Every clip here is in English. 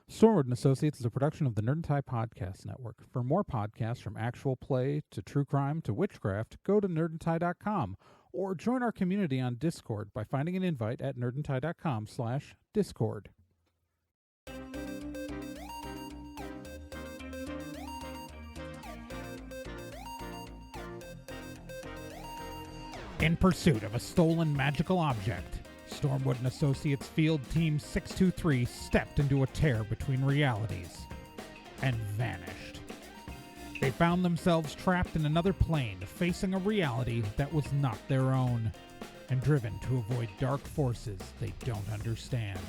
Stormwood and Associates is a production of the Nerd and Tie Podcast Network. For more podcasts from actual play to true crime to witchcraft, go to nerdandtie.com or join our community on Discord by finding an invite at nerdandtie.com/discord. In pursuit of a stolen magical object, Stormwood and Associates Field Team 623 stepped into a tear between realities and vanished. They found themselves trapped in another plane, facing a reality that was not their own, and driven to avoid dark forces they don't understand.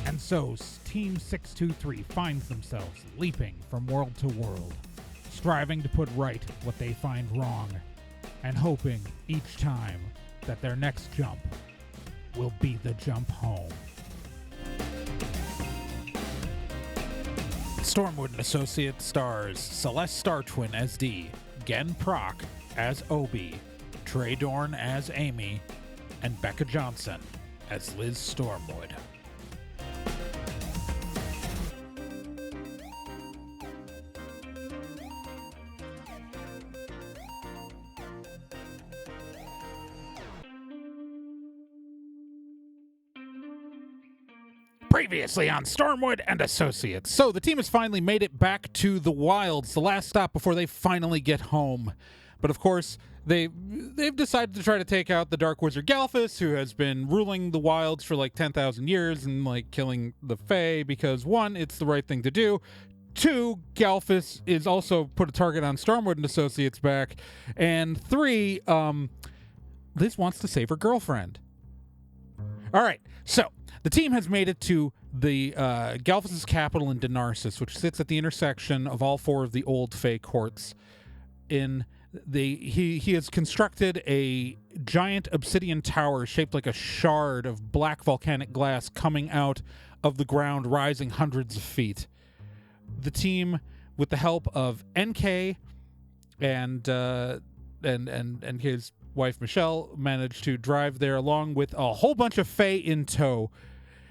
And so, Team 623 finds themselves leaping from world to world, striving to put right what they find wrong, and hoping each time that their next jump will be the jump home. Stormwood and Associates stars Celeste Star Twin as Dee, Gen Proc as Obie, Trey Dorn as Amy, and Becca Johnson as Liz Stormwood. Previously on Stormwood and Associates. So the team has finally made it back to the wilds, the last stop before they finally get home. But of course, they've decided to try to take out the Dark Wizard Galfus, who has been ruling the wilds for like 10,000 years and like killing the Fae because, one, it's the right thing to do. Two, Galfus is also put a target on Stormwood and Associates' back. And three, Liz wants to save her girlfriend. All right, so the team has made it to the Galfus' capital in Denarsis, which sits at the intersection of all four of the old Fae courts. He has constructed a giant obsidian tower shaped like a shard of black volcanic glass coming out of the ground, rising hundreds of feet. The team, with the help of NK and his wife Michelle, managed to drive there along with a whole bunch of Fae in tow.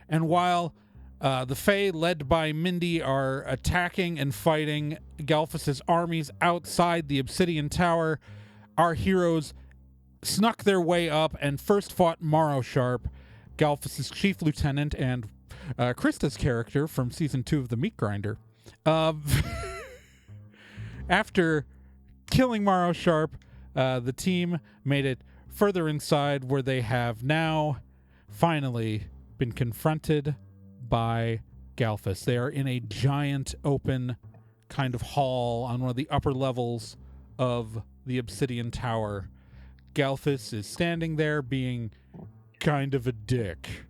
And while the Fae, led by Mindy, are attacking and fighting Galfus' armies outside the Obsidian Tower, our heroes snuck their way up and first fought Morrow Sharp, Galfus' chief lieutenant, and Krista's character from Season 2 of The Meat Grinder. After killing Morrow Sharp, the team made it further inside, where they have now finally been confronted by Galfus. They are in a giant open kind of hall on one of the upper levels of the Obsidian Tower. Galfus is standing there being kind of a dick.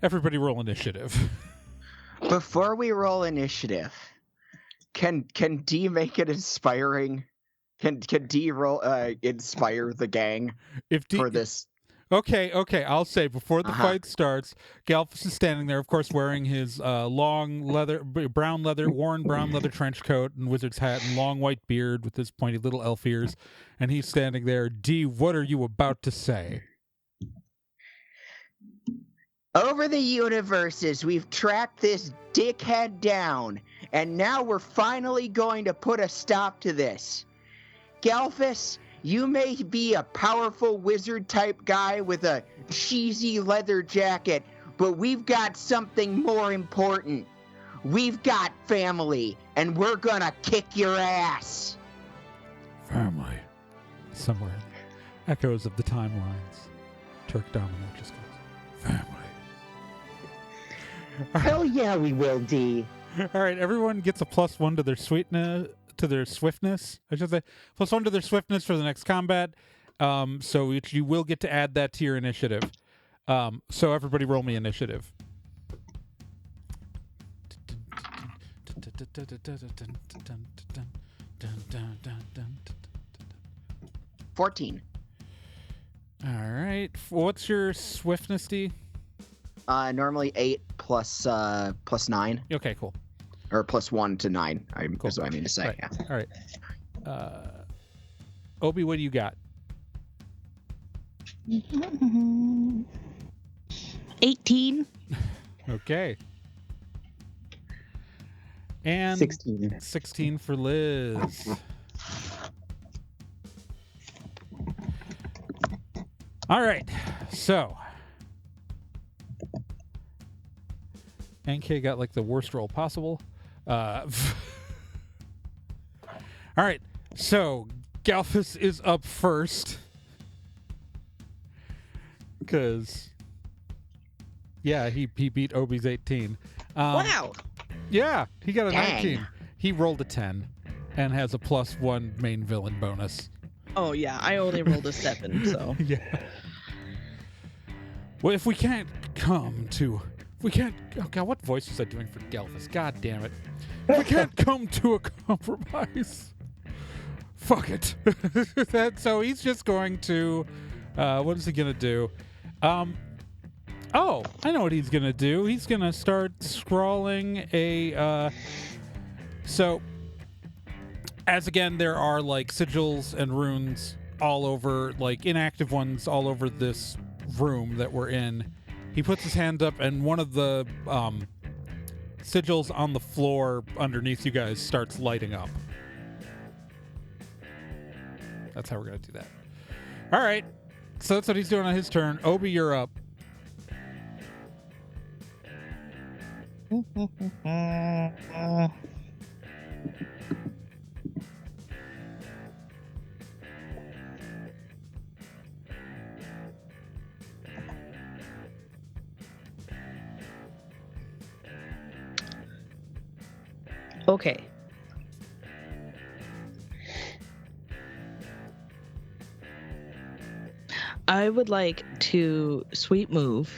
Everybody roll initiative. Before we roll initiative, can D make it inspiring? Can D roll inspire the gang for this? Okay. I'll say before the fight starts, Galfus is standing there, of course, wearing his long brown leather trench coat and wizard's hat and long white beard with his pointy little elf ears, and he's standing there. D, what are you about to say? Over the universes, we've tracked this dickhead down, and now we're finally going to put a stop to this. Galfus, you may be a powerful wizard-type guy with a cheesy leather jacket, but we've got something more important. We've got family, and we're gonna kick your ass. Family. Somewhere. Echoes of the timelines. Turk Domino just goes, family. Hell yeah, we will, D. All right, everyone gets a +1 to their swiftness. I should say +1 to their swiftness for the next combat. So you will get to add that to your initiative. So everybody roll me initiative. 14. All right. What's your swiftness, D? Normally 8 plus 9. Okay, cool. Or +1 to 9, Cool. is what I mean to say. Right. Yeah. All right. Obie, what do you got? $18. Okay. And 16. 16 for Liz. All right. So NK got like the worst roll possible. All right. So Galfus is up first. Because, yeah, he beat Obie's 18. Wow. Yeah, he got a Dang. 19. He rolled a 10 and has a +1 main villain bonus. Oh, yeah. I only rolled a 7, so. Yeah. Well, if we can't oh God, what voice was I doing for Galfus? God damn it. If we can't come to a compromise, fuck it. So he's just going to, what is he going to do? Oh, I know what he's going to do. He's going to start scrawling so, as again, there are like sigils and runes all over, like inactive ones all over this room that we're in. He puts his hand up and one of the sigils on the floor underneath you guys starts lighting up. That's how we're going to do that. All right. So that's what he's doing on his turn. Obie, you're up. Okay. I would like to sweep move.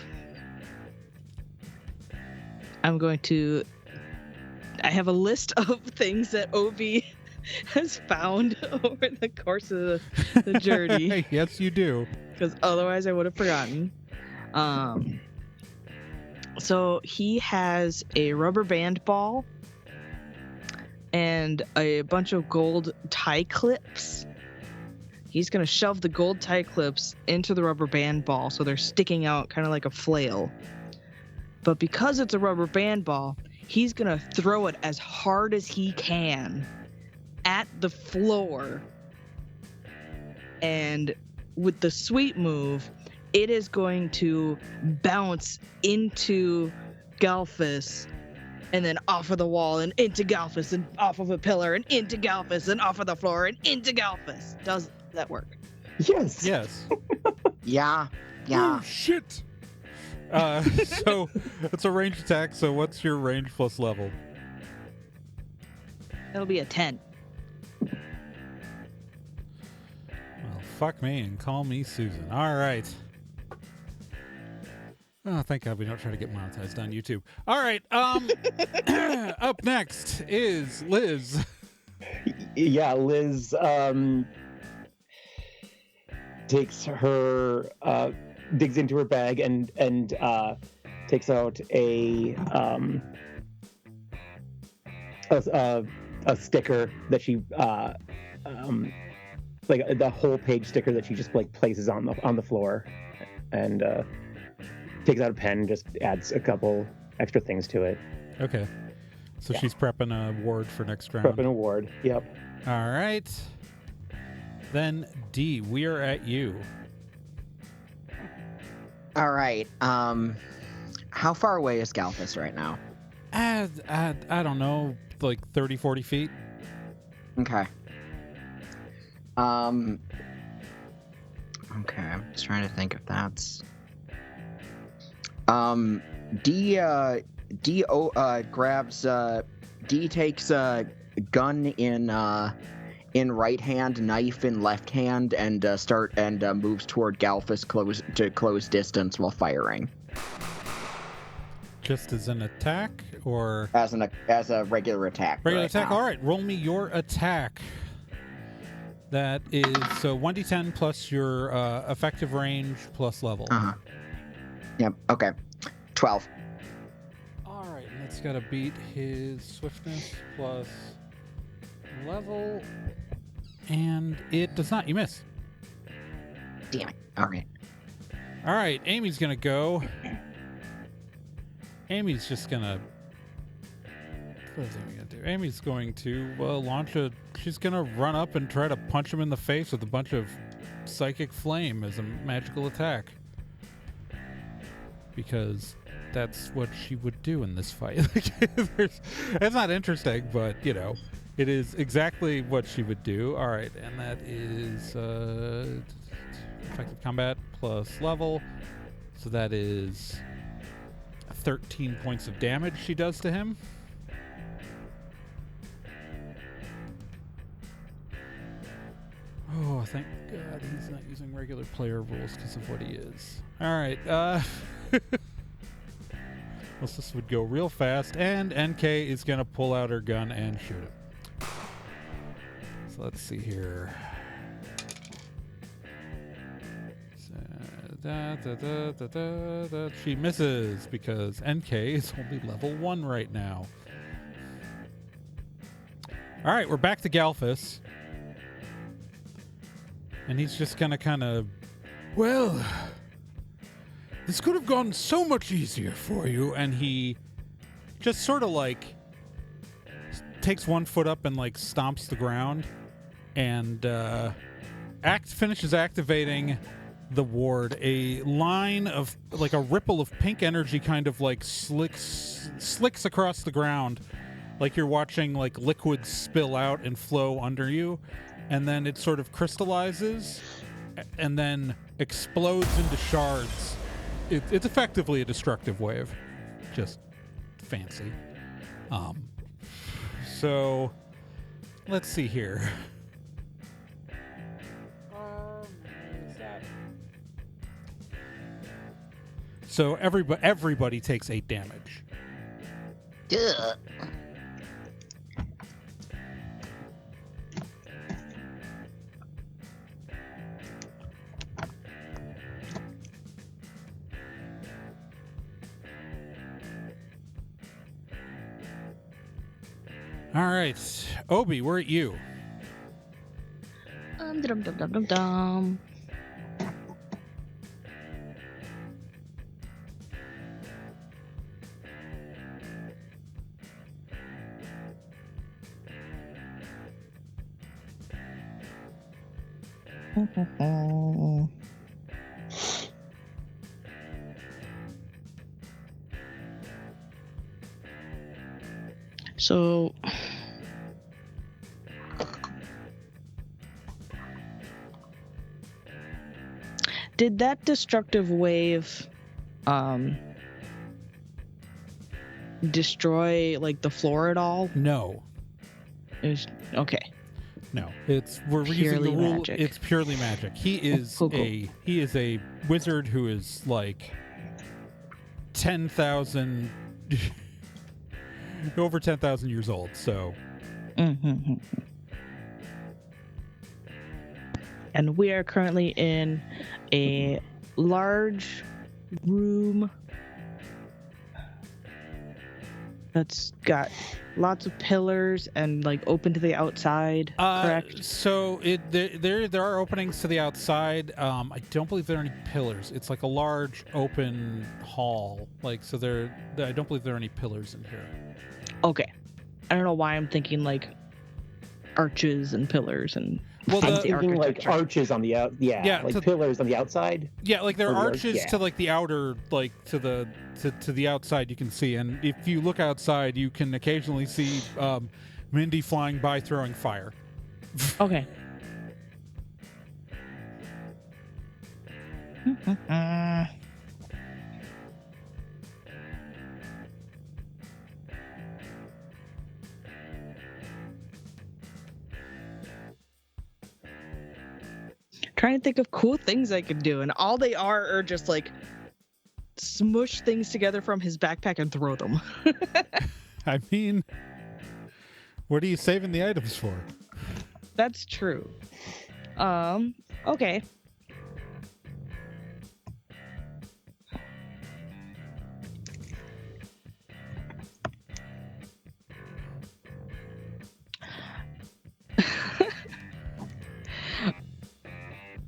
I have a list of things that Obie has found over the course of the journey, Yes, you do. because otherwise I would have forgotten. So he has a rubber band ball and a bunch of gold tie clips. He's going to shove the gold tie clips into the rubber band ball so they're sticking out kind of like a flail. But because it's a rubber band ball, he's going to throw it as hard as he can at the floor. And with the sweep move, it is going to bounce into Galfus and then off of the wall and into Galfus and off of a pillar and into Galfus and off of the floor and into Galfus. Does that work? Yes. Yes. Yeah. Oh, shit. So it's a ranged attack. So what's your range plus level? It'll be a 10. Well, fuck me and call me Susan. All right. Oh, thank God we don't try to get monetized on YouTube. All right. Up next is Liz. Yeah, Liz takes her digs into her bag and takes out a sticker that she like the whole page sticker that she just like places on the floor, and takes out a pen and just adds a couple extra things to it. Okay. So Yeah. she's prepping a ward for next round. Prep an award. Yep. All right. Then D, we are at you. All right. How far away is Galfus right now? I don't know, like 30, 40 feet. Okay. Okay, I'm just trying to think if that's. D takes a gun in right hand, knife in left hand, and moves toward Galfus close distance while firing. Just as an attack, or As a regular attack. regular right attack? now. All right, roll me your attack. That is so 1d10 plus your effective range plus level. Uh-huh. Yep. Okay. 12. All right, and that's got to beat his swiftness plus level, and it does not. You miss. Damn it. All right. All right, Amy's gonna go. Amy's just gonna. What is Amy gonna do? Amy's going to launch a. She's gonna run up and try to punch him in the face with a bunch of psychic flame as a magical attack. Because that's what she would do in this fight. It's not interesting, but it is exactly what she would do. All right, and that is effective combat plus level, so that is 13 points of damage she does to him. Oh, thank God he's not using regular player rules because of what he is. All right, this would go real fast, and NK is going to pull out her gun and shoot him. So let's see here. She misses because NK is only level 1 right now. All right, we're back to Galfus. And he's just going to kind of, well, this could have gone so much easier for you. And he just sort of like takes one foot up and like stomps the ground and finishes activating the ward. A line of like a ripple of pink energy kind of like slicks across the ground, like you're watching like liquid spill out and flow under you. And then it sort of crystallizes and then explodes into shards. It's effectively a destructive wave. Just fancy. So, let's see here. So everybody takes 8 damage. Duh. All right, Obie, we're at you. Dum. So did that destructive wave destroy like the floor at all? No. Okay. No, we're Purely using the rule. magic. It's purely magic. He is Cool. he is a wizard who is like 10,000 over 10,000 years old. So, Mm-hmm. And we are currently in a large room that's got lots of pillars and like open to the outside, correct? So there are openings to the outside. I don't believe there are any pillars. It's like a large open hall. Like so I don't believe there are any pillars in here. Okay. I don't know why I'm thinking like arches and pillars and I'm fancy thinking like architecture. arches on the out, like pillars on the outside. Yeah, like there are arches yeah. to like the outer, like to the outside you can see, and if you look outside, you can occasionally see Mindy flying by throwing fire. Okay. Trying to think of cool things I could do, and all they are just like smush things together from his backpack and throw them. I mean, what are you saving the items for? That's true. Okay.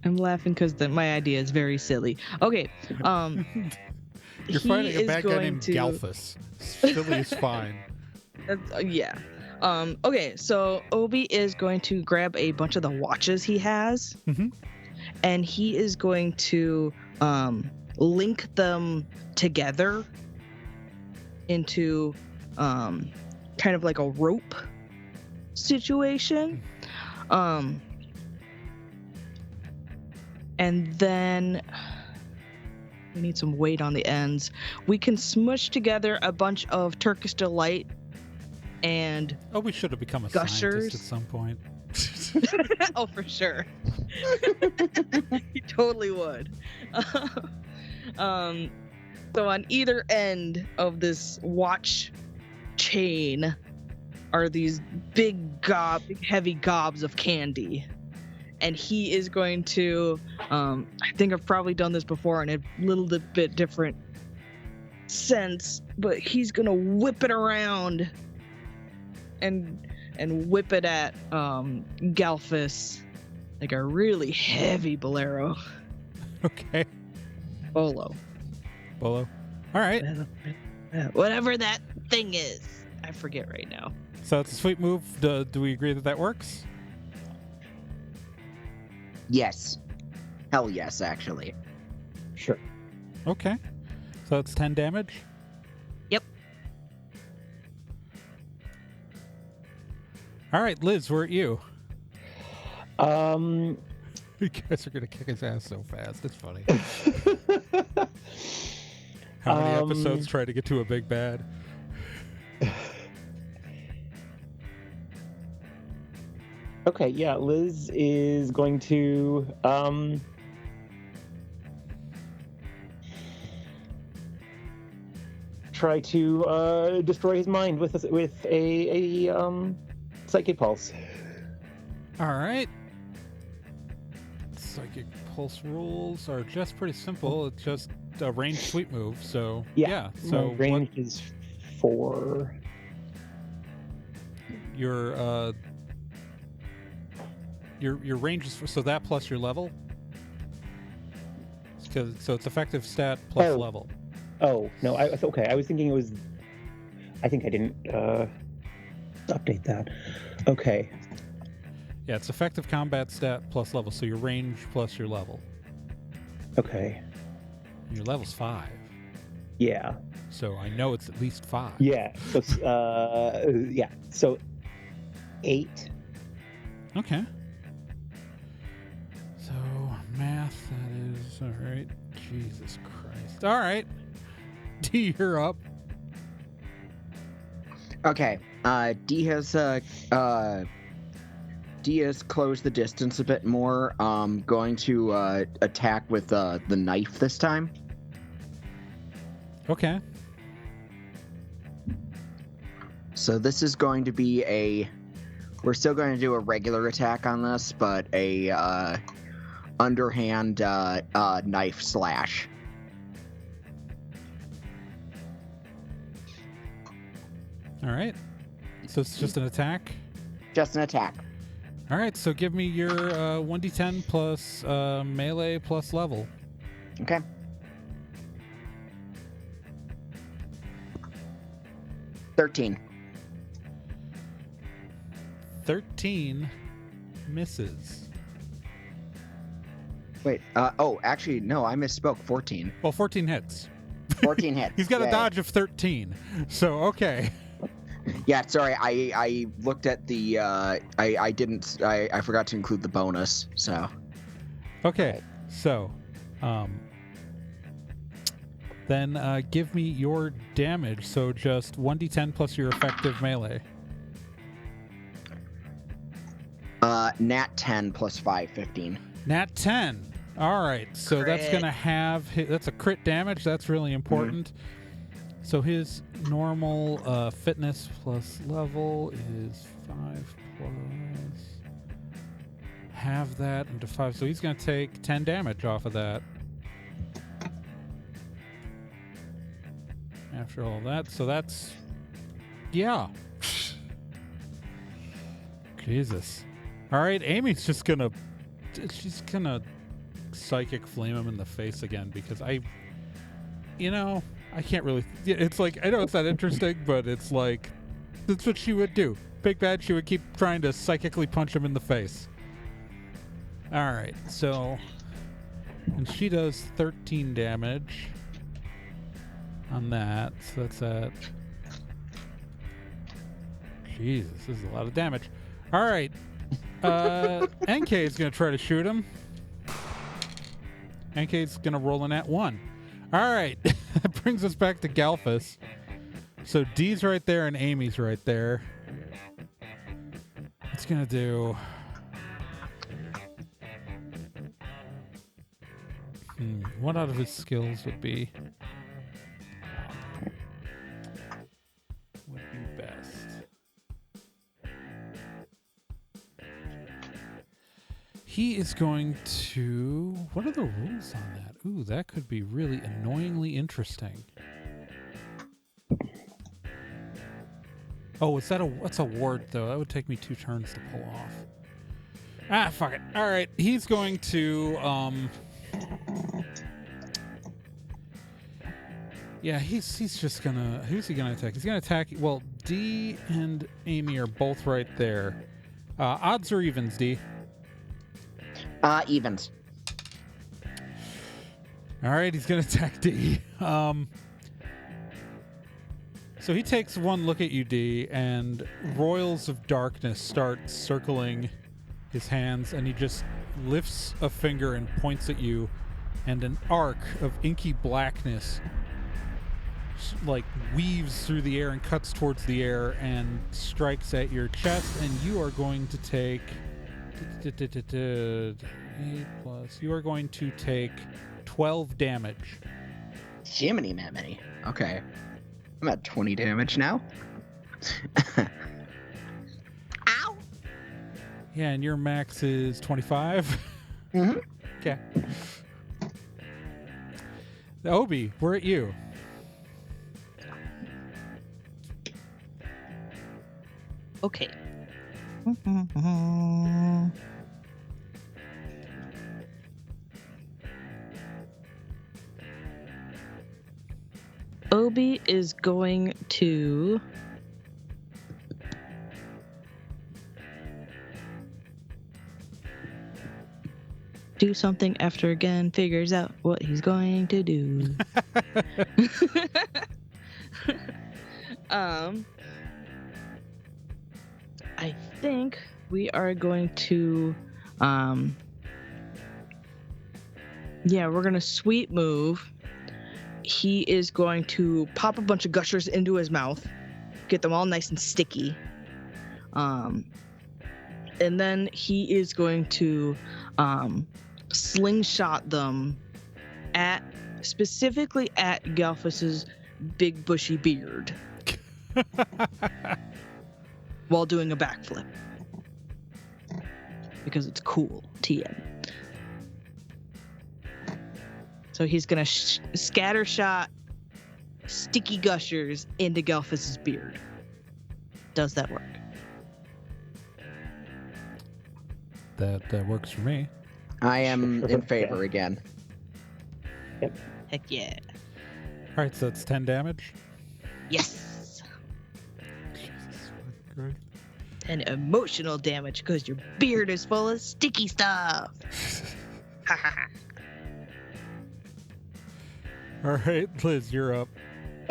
I'm laughing because my idea is very silly. Okay. You're he fighting a is bad guy going named to- Galfus. Silly is fine. Yeah. Okay, so Obie is going to grab a bunch of the watches he has, Mhm. and he is going to link them together into kind of like a rope situation. And then we need some weight on the ends. We can smush together a bunch of Turkish Delight and Oh, we should have become a Gushers. scientist at some point. oh, for sure. He totally would. So on either end of this watch chain are these big heavy gobs of candy. And he is going to, I think I've probably done this before in a little bit different sense, but he's going to whip it around and whip it at Galfus like a really heavy bolero. Okay. Bolo. Bolo. All right. Whatever that thing is. I forget right now. So it's a sweet move. Do we agree that works? Yes. Hell yes, actually. Sure. Okay. So it's 10 damage? Yep. All right, Liz, we're at you. Um, You guys are going to kick his ass so fast. It's funny. How many episodes try to get to a big bad? Okay, yeah, Liz is going to try to destroy his mind with a psychic pulse. All right. Psychic pulse rules are just pretty simple. It's just a ranged sweep move. So yeah. So My range is 4. your range is so that plus your level. So it's effective stat plus level. Oh no, okay. I was thinking it was. I think I didn't update that. Okay. Yeah, it's effective combat stat plus level. So your range plus your level. Okay. Your level's 5. Yeah. So I know it's at least 5. Yeah. So yeah. So 8. Okay. So math, that is all right. Jesus Christ. All right. D, you're up. Okay. D has closed the distance a bit more. Going to attack with the knife this time. Okay. So this is going to be we're still going to do a regular attack on this, but a underhand knife slash. All right. So it's just an attack? Just an attack. All right. So give me your 1d10 plus melee plus level. Okay. $13. 13 misses. Wait. Actually, no. I misspoke. 14. Well, 14 hits. 14 hits. He's got a Yay. dodge of 13. So, okay. Yeah, sorry. I looked at the. I didn't. I forgot to include the bonus. So. Okay. So, then give me your damage. So just 1d10 plus your effective melee. Nat 10 plus 5, 15. Nat 10. All right. So that's Crit. going to have... That's a crit damage. That's really important. So his normal fitness plus level is 5 plus... Have that into 5. So he's going to take 10 damage off of that. After all that. So that's... Yeah. Jesus. All right, Amy's just gonna... She's gonna psychic flame him in the face again because I can't really. It's like, I know it's not interesting, but it's like, that's what she would do. Big Bad, she would keep trying to psychically punch him in the face. All right, so, and she does 13 damage on that. So that's at. Jesus, this is a lot of damage. All right. NK is going to try to shoot him. NK is going to roll an @1. All right. That brings us back to Galfus. So D's right there and Amy's right there. It's going to do... What out of his skills would be best? He is going to... What are the rules on that? Ooh, that could be really annoyingly interesting. Oh, what's a ward, though? That would take me 2 turns to pull off. Ah, fuck it. All right, he's going to... Yeah, he's just gonna... Who's he gonna attack? He's gonna attack... Well, D and Amy are both right there. Odds or evens, D? Evens. All right, he's going to attack D. So he takes one look at you, D, and royals of darkness start circling his hands, and he just lifts a finger and points at you, and an arc of inky blackness like weaves through the air and cuts towards the air and strikes at your chest, and you are going to take 8+. You are going to take 12 damage. Jiminy Mammy. Okay. I'm at 20 damage now. Ow! Yeah, and your max is 25. Mm-hmm. Okay. Obie, we're at you. Okay. Obie is going to do something after again figures out what he's going to do. I think we are going to we're gonna sweet move. He is going to pop a bunch of gushers into his mouth, get them all nice and sticky. And then he is going to slingshot them specifically at Galfus's big bushy beard while doing a backflip. Because it's cool, TM. So he's going to scatter shot sticky gushers into Galfus's beard. Does that work? That works for me. I am in favor again. Yep. Heck yeah. All right, so that's 10 damage. Yes. Jesus Christ. And emotional damage because your beard is full of sticky stuff. Ha ha ha. All right, Liz, you're up.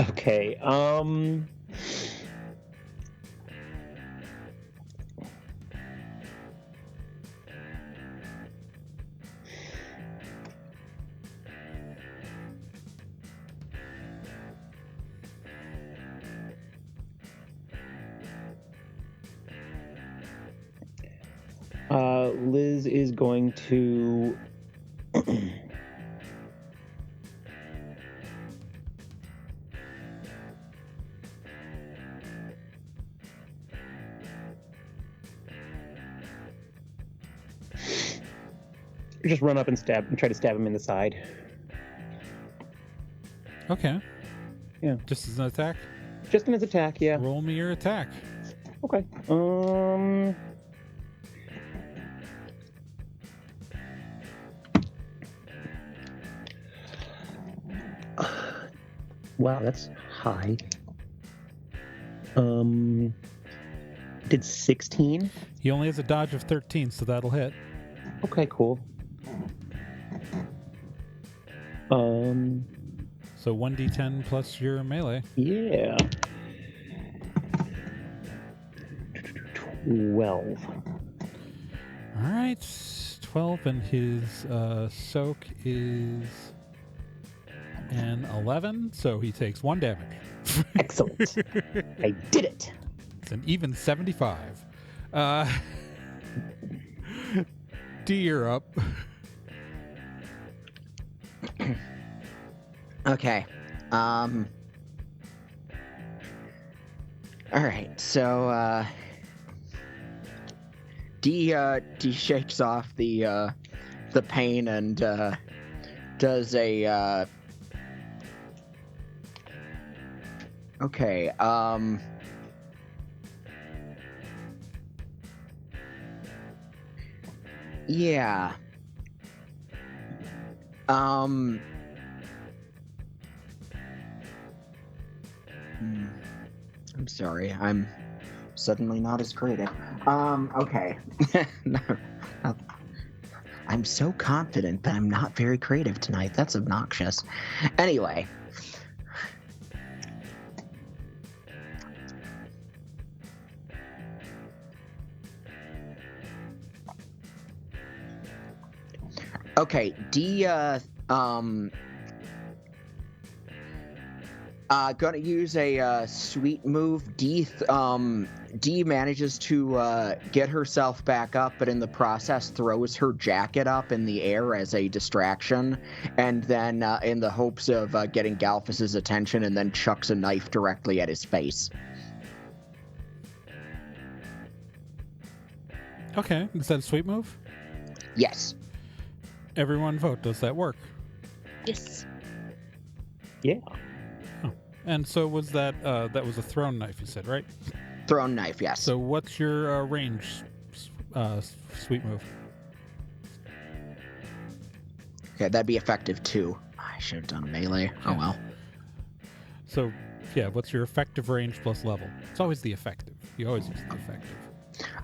Okay. Liz is going to just run up and try to stab him in the side. Okay. Yeah. Just as an attack? Just in his attack, yeah. Roll me your attack. Okay. Wow, that's high. Did 16? He only has a dodge of 13, so that'll hit. Okay, cool. So 1d10 plus your melee. Yeah. 12. All right, 12, and his soak is an 11, so he takes 1 damage. Excellent. I did it. It's an even 75. D, you're up. Okay. All right. So D shakes off the pain and does a okay. Yeah. I'm sorry. I'm suddenly not as creative. Okay. No, I'm so confident, but I'm not very creative tonight. That's obnoxious. Anyway. Okay, D gonna use a sweet move. D manages to get herself back up, but in the process throws her jacket up in the air as a distraction, and then in the hopes of getting Galfus's attention, and then chucks a knife directly at his face. Okay, is that a sweet move? Yes. Everyone vote. Does that work? Yes. Yeah. And so was that that was a thrown knife, you said, right? Thrown knife, yes. So what's your range sweet move? Okay, that'd be effective too. I should have done melee. Oh Yeah. well. So, yeah, what's your effective range plus level? It's always the effective. You always use the effective.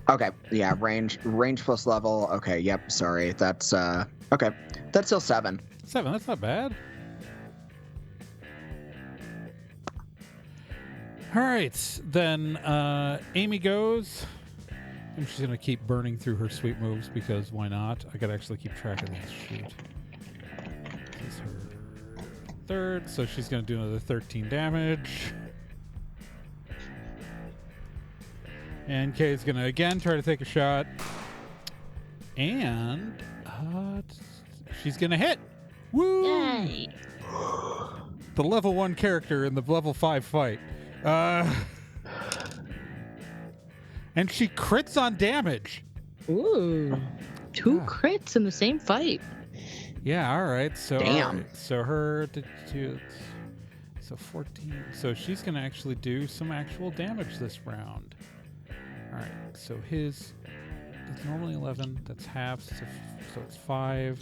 Okay, yeah, range plus level. Okay, yep, sorry. That's okay. That's still 7. 7, that's not bad. All right, then Amy goes. And she's going to keep burning through her sweet moves because why not? I got to actually keep track of this. Shoot. This is her third, so she's going to do another 13 damage. And Kay's going to again try to take a shot. And she's going to hit. Woo! Yay. The level 1 character in the level 5 fight. And she crits on damage. Ooh. 2 crits in the same fight. Yeah, all right. So Damn. So her so 14. So she's going to actually do some actual damage this round. All right. So his is normally 11. That's half. So it's 5.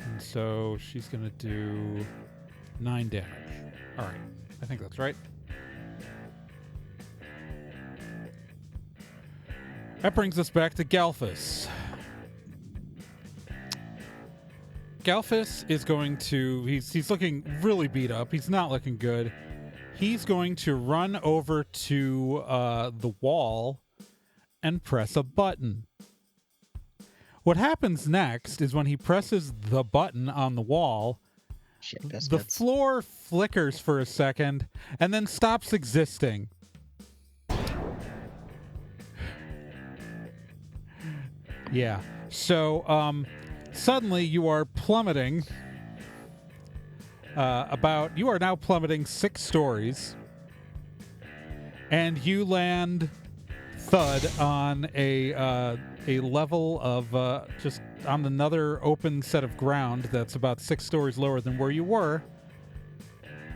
And so she's going to do 9 damage. All right. I think that's right. That brings us back to Galfus. Galfus is going to... He's looking really beat up. He's not looking good. He's going to run over to the wall and press a button. What happens next is when he presses the button on the wall, Shit the biscuits. floor flickers for a second and then stops existing. Yeah. So suddenly you are plummeting you are now plummeting 6 stories, and you land thud on a level of just on another open set of ground that's about 6 stories lower than where you were.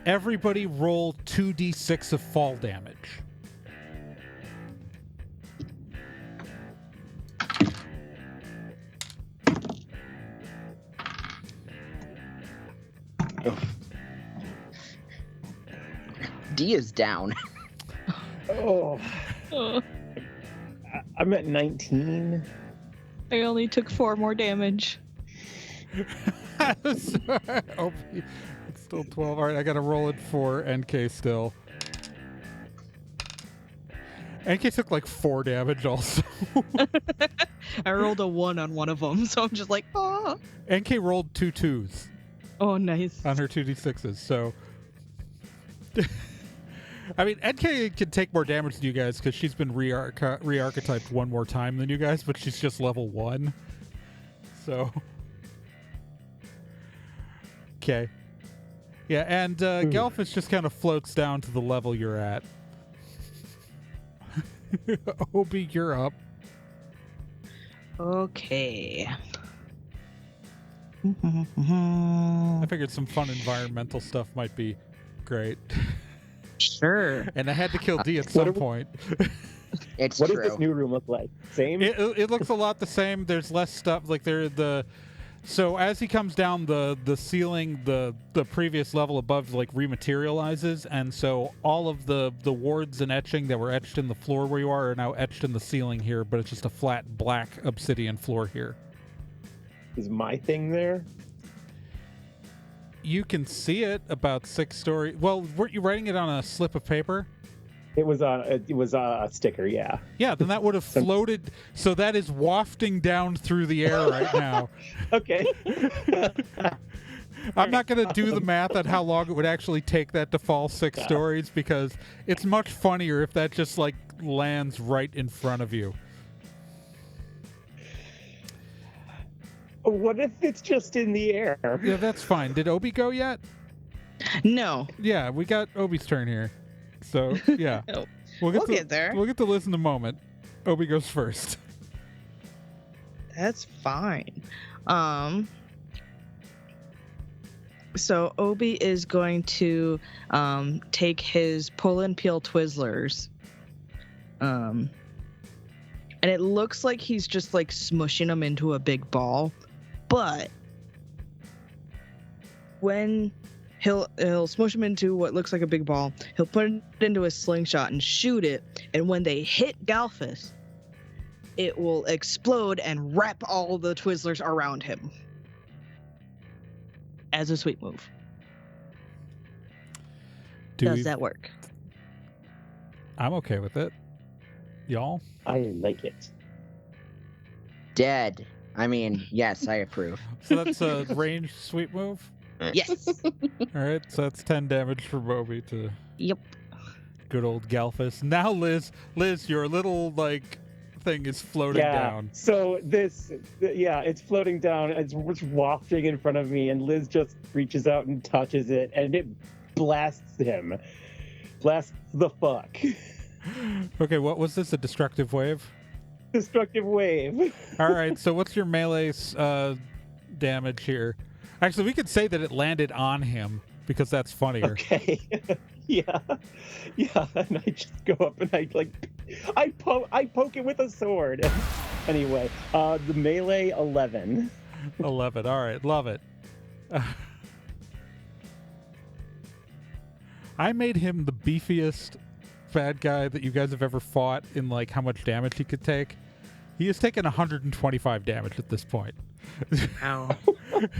Everybody roll 2d6 of fall damage. D is down. Oh, Oh, I'm at 19. I only took 4 more damage. It's still 12. All right, I got to roll it for NK still. NK took like 4 damage also. I rolled a 1 on one of them, so I'm just like, oh. NK rolled 2 2s Oh, nice. on her 2d6s, so... I mean, NK can take more damage than you guys because she's been re-archetyped one more time than you guys, but she's just level 1. So... Okay. Yeah, and Galfus just kind of floats down to the level you're at. Obie, you're up. Okay. I figured some fun environmental stuff might be great. Sure. And I had to kill D at some point. It's What true. does this new room look like? Same? It looks a lot the same. There's less stuff. Like so as he comes down the ceiling, the previous level above like rematerializes, and so all of the wards and etching that were etched in the floor where you are now etched in the ceiling here, but it's just a flat black obsidian floor here. Is my thing there? You can see it about 6 stories. Well, weren't you writing it on a slip of paper? It was a sticker, yeah. Yeah, then that would have floated. So that is wafting down through the air right now. Okay. I'm not going to do the math on how long it would actually take that to fall 6 stories, because it's much funnier if that just like lands right in front of you. What if it's just in the air? Yeah, that's fine. Did Obie go yet? No. Yeah, we got Obie's turn here. So, yeah. Oh, We'll we'll get there. We'll get to Liz in a moment. Obie goes first. That's fine. So Obie is going to take his pull and peel Twizzlers. And it looks like he's just like smushing them into a big ball. But when he'll smush them into what looks like a big ball, he'll put it into a slingshot and shoot it, and when they hit Galfus, it will explode and wrap all the Twizzlers around him as a sweet move. Does that work? I'm okay with it. Y'all? I like it. Dead. I mean, yes, I approve. So that's a ranged sweet move? Yes. All right, so that's 10 damage from Obie to Yep. good old Galfus. Now, Liz, your little like thing is floating down. So it's floating down. It's wafting in front of me, and Liz just reaches out and touches it, and it blasts him. Blasts the fuck. Okay, what was this? A destructive wave? Destructive wave. All right, so what's your melee damage here? Actually, we could say that it landed on him because that's funnier. Okay. Yeah. And I just go up and I poke it with a sword. Anyway, the melee 11. 11. All right, love it. I made him the beefiest bad guy that you guys have ever fought in like how much damage he could take. He has taken 125 damage at this point. Ow.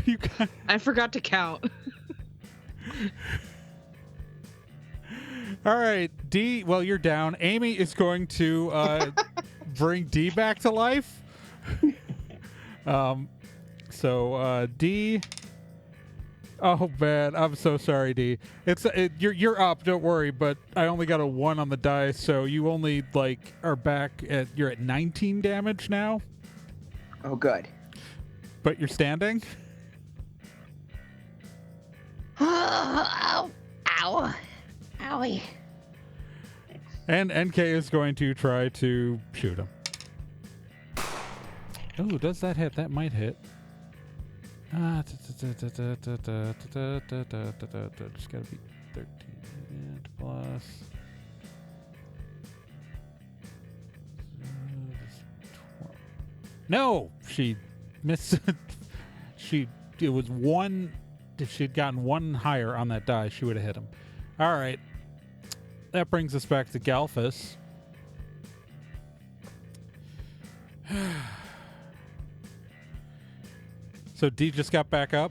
You got... I forgot to count. All right, D. Well, you're down. Amy is going to bring D back to life. So D. Oh man, I'm so sorry, D. You're up. Don't worry, but I only got a 1 on the dice, so you only are back at you're at 19 damage now. Oh, good. But you're standing. Ow. Ow. Owie. And NK is going to try to shoot him. Oh, does that hit? That might hit. Just gotta be 13 and plus. No, she missed. It was 1. If she'd gotten 1 higher on that die, she would have hit him. All right. that brings us back to Galfus. So D just got back up.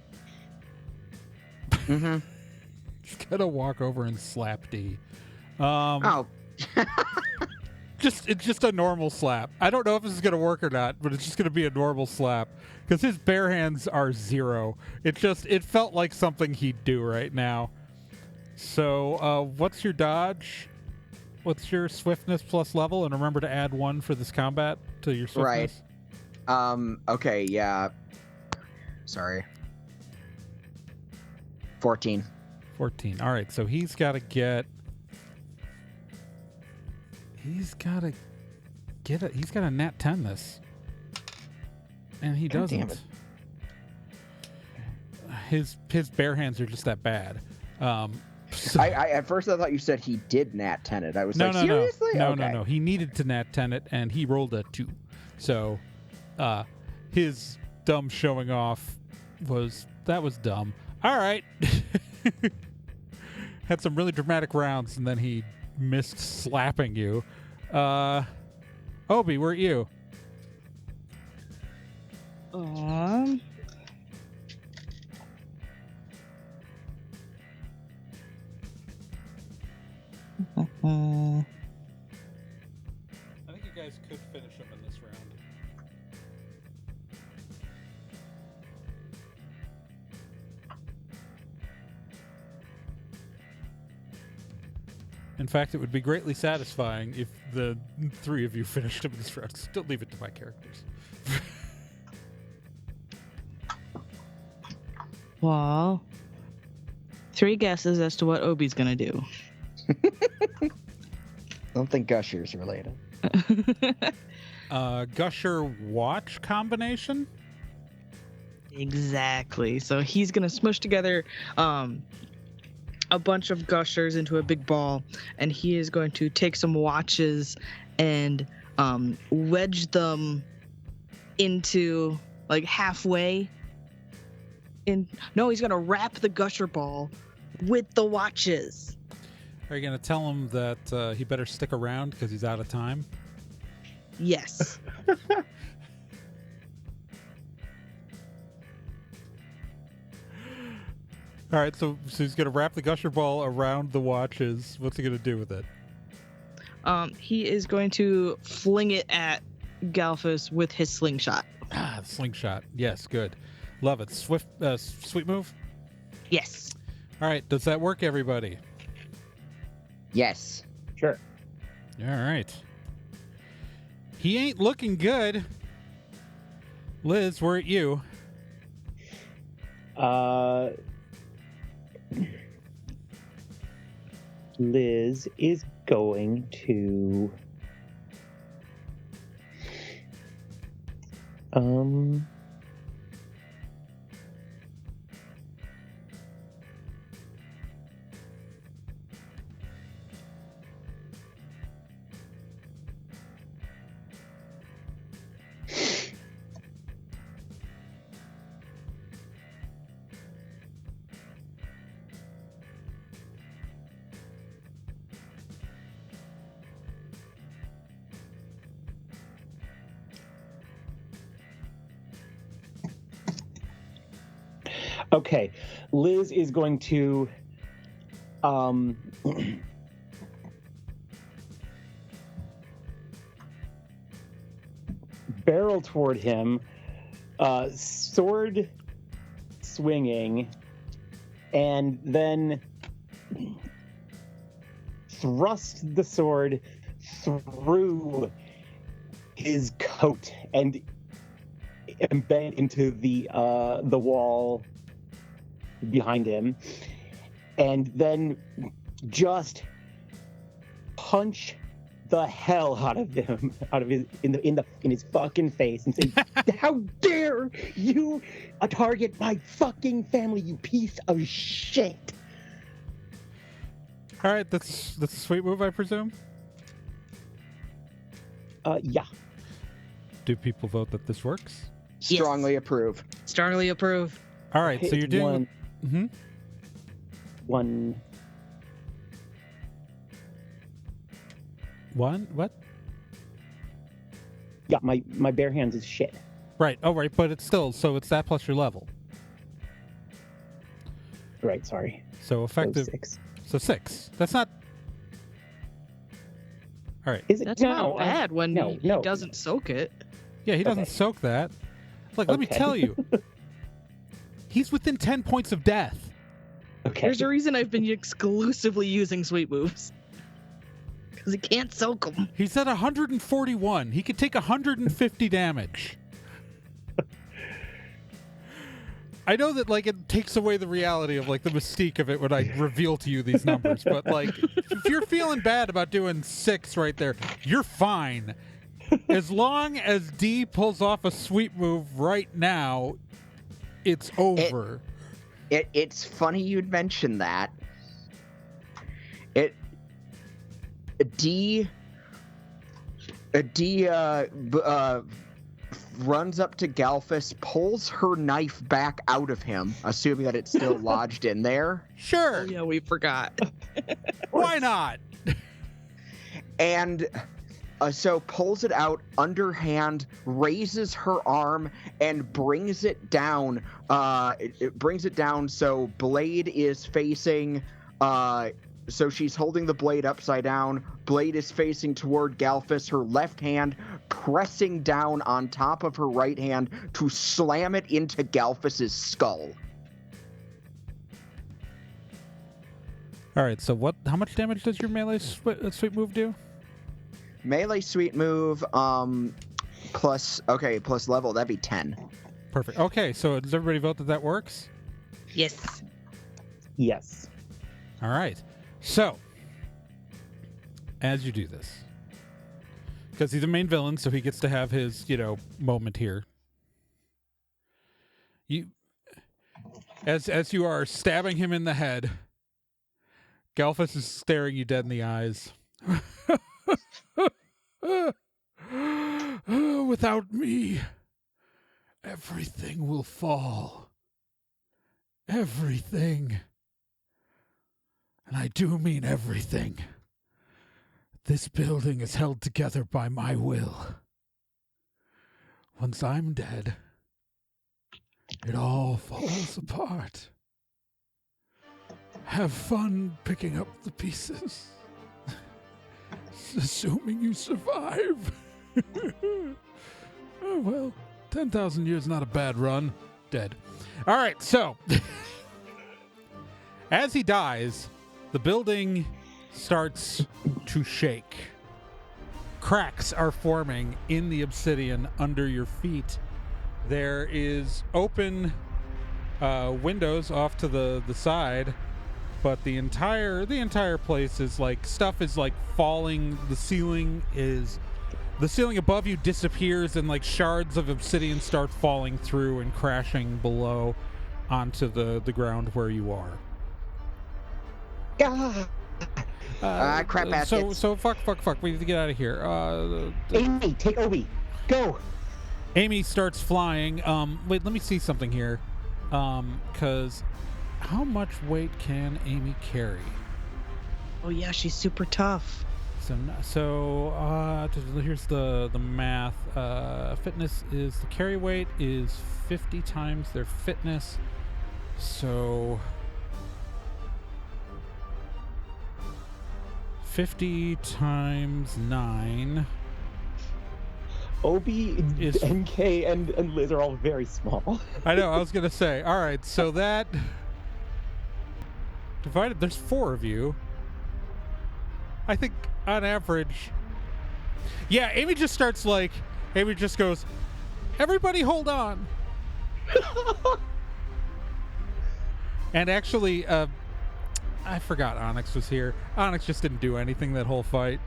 Mm-hmm. Just gotta walk over and slap D. Oh. It's just a normal slap. I don't know if this is gonna work or not, but it's just gonna be a normal slap because his bare hands are 0. It felt like something he'd do right now. So, what's your dodge? What's your swiftness plus level? And remember to add 1 for this combat to your swiftness. Right. Okay. Yeah. Sorry. 14. 14. All right. So he's got to get a nat 10 this. And he God doesn't. damn it. His bare hands are just that bad. So, I at first I thought you said he did nat 10 it. I was seriously? No. He needed to nat 10 it, and he rolled a 2. So, his dumb showing off was dumb. All right. Had some really dramatic rounds, and then he missed slapping you. Obie, where are you? I think you guys could finish him in this round. In fact, it would be greatly satisfying if the 3 of you finished him in this round. Still leave it to my characters. Well, 3 guesses as to what Obie's gonna do. I don't think Gusher's related. Gusher watch combination? Exactly. So he's gonna smush together a bunch of gushers into a big ball, and he is going to take some watches and wedge them into like halfway. No, he's gonna wrap the gusher ball with the watches. Are you going to tell him that he better stick around because he's out of time? Yes. All right, so he's going to wrap the gusher ball around the watches. What's he going to do with it? He is going to fling it at Galfus with his slingshot. Ah, slingshot. Yes, good. Love it. Sweet move? Yes. All right, does that work, everybody? Yes. Sure. All right. He ain't looking good. Liz, we're at you. Liz is going to Okay, Liz is going to barrel toward him, sword swinging, and then thrust the sword through his coat and embed into the wall behind him, and then just punch the hell out of him, in his fucking face, and say, "How dare you target my fucking family, you piece of shit!" All right, that's a sweet move, I presume. Yeah. Do people vote that this works? Strongly approve. Strongly approve. All right, so you're doing one What? Yeah, my bare hands is shit. Right. Oh, right. But it's still, so it's that plus your level. Right, sorry. So effective. 6. So 6. That's not. All right. Is it? That's no, not bad when no, he no. doesn't soak it. Yeah, he doesn't Okay. soak that. Look, let me Okay. tell you. He's within 10 points of death. Okay. There's a reason I've been exclusively using sweet moves. Because he can't soak them. He's at 141. He could take 150 damage. I know that, like, it takes away the reality of, like, the mystique of it when I reveal to you these numbers, but, like, if you're feeling bad about doing 6 right there, you're fine. As long as D pulls off a sweep move right now, it's over. It's funny you'd mention that. D runs up to Galfus, pulls her knife back out of him, assuming that it's still lodged in there, Sure. Oh, yeah, we forgot. Why not? and so pulls it out underhand, raises her arm, and brings it down. It brings it down so blade is facing. So she's holding the blade upside down. Blade is facing toward Galfus, her left hand pressing down on top of her right hand to slam it into Galfus's skull. All right, so how much damage does your melee sweep move do? Melee sweet move, plus level, that'd be 10. Perfect. Okay, so does everybody vote that works? Yes. Yes. All right. So, as you do this, because he's the main villain, so he gets to have his, moment here. As you are stabbing him in the head, Galfus is staring you dead in the eyes. Without me, everything will fall. Everything. And I do mean everything. This building is held together by my will. Once I'm dead, it all falls apart. Have fun picking up the pieces. Assuming you survive. Oh, well, 10,000 years, not a bad run. Dead. All right, so as he dies, the building starts to shake. Cracks are forming in the obsidian under your feet. There is open windows off to the side, but the entire place is like stuff is like falling. The ceiling above you disappears, and like shards of obsidian start falling through and crashing below onto the ground where you are. Crap baskets. So fuck. We need to get out of here. Amy, take Obie. Go. Amy starts flying. Wait, let me see something here. Because how much weight can Amy carry? Oh, yeah, she's super tough. So here's the math. Fitness is the carry weight is 50 times their fitness. So 50 times 9. Obie, Is- NK, and Liz are all very small. I know, I was going to say. All right, so that divided, there's 4 of you. I think on average. Yeah, Amy just goes, everybody hold on. And actually, I forgot Onyx was here. Onyx just didn't do anything that whole fight.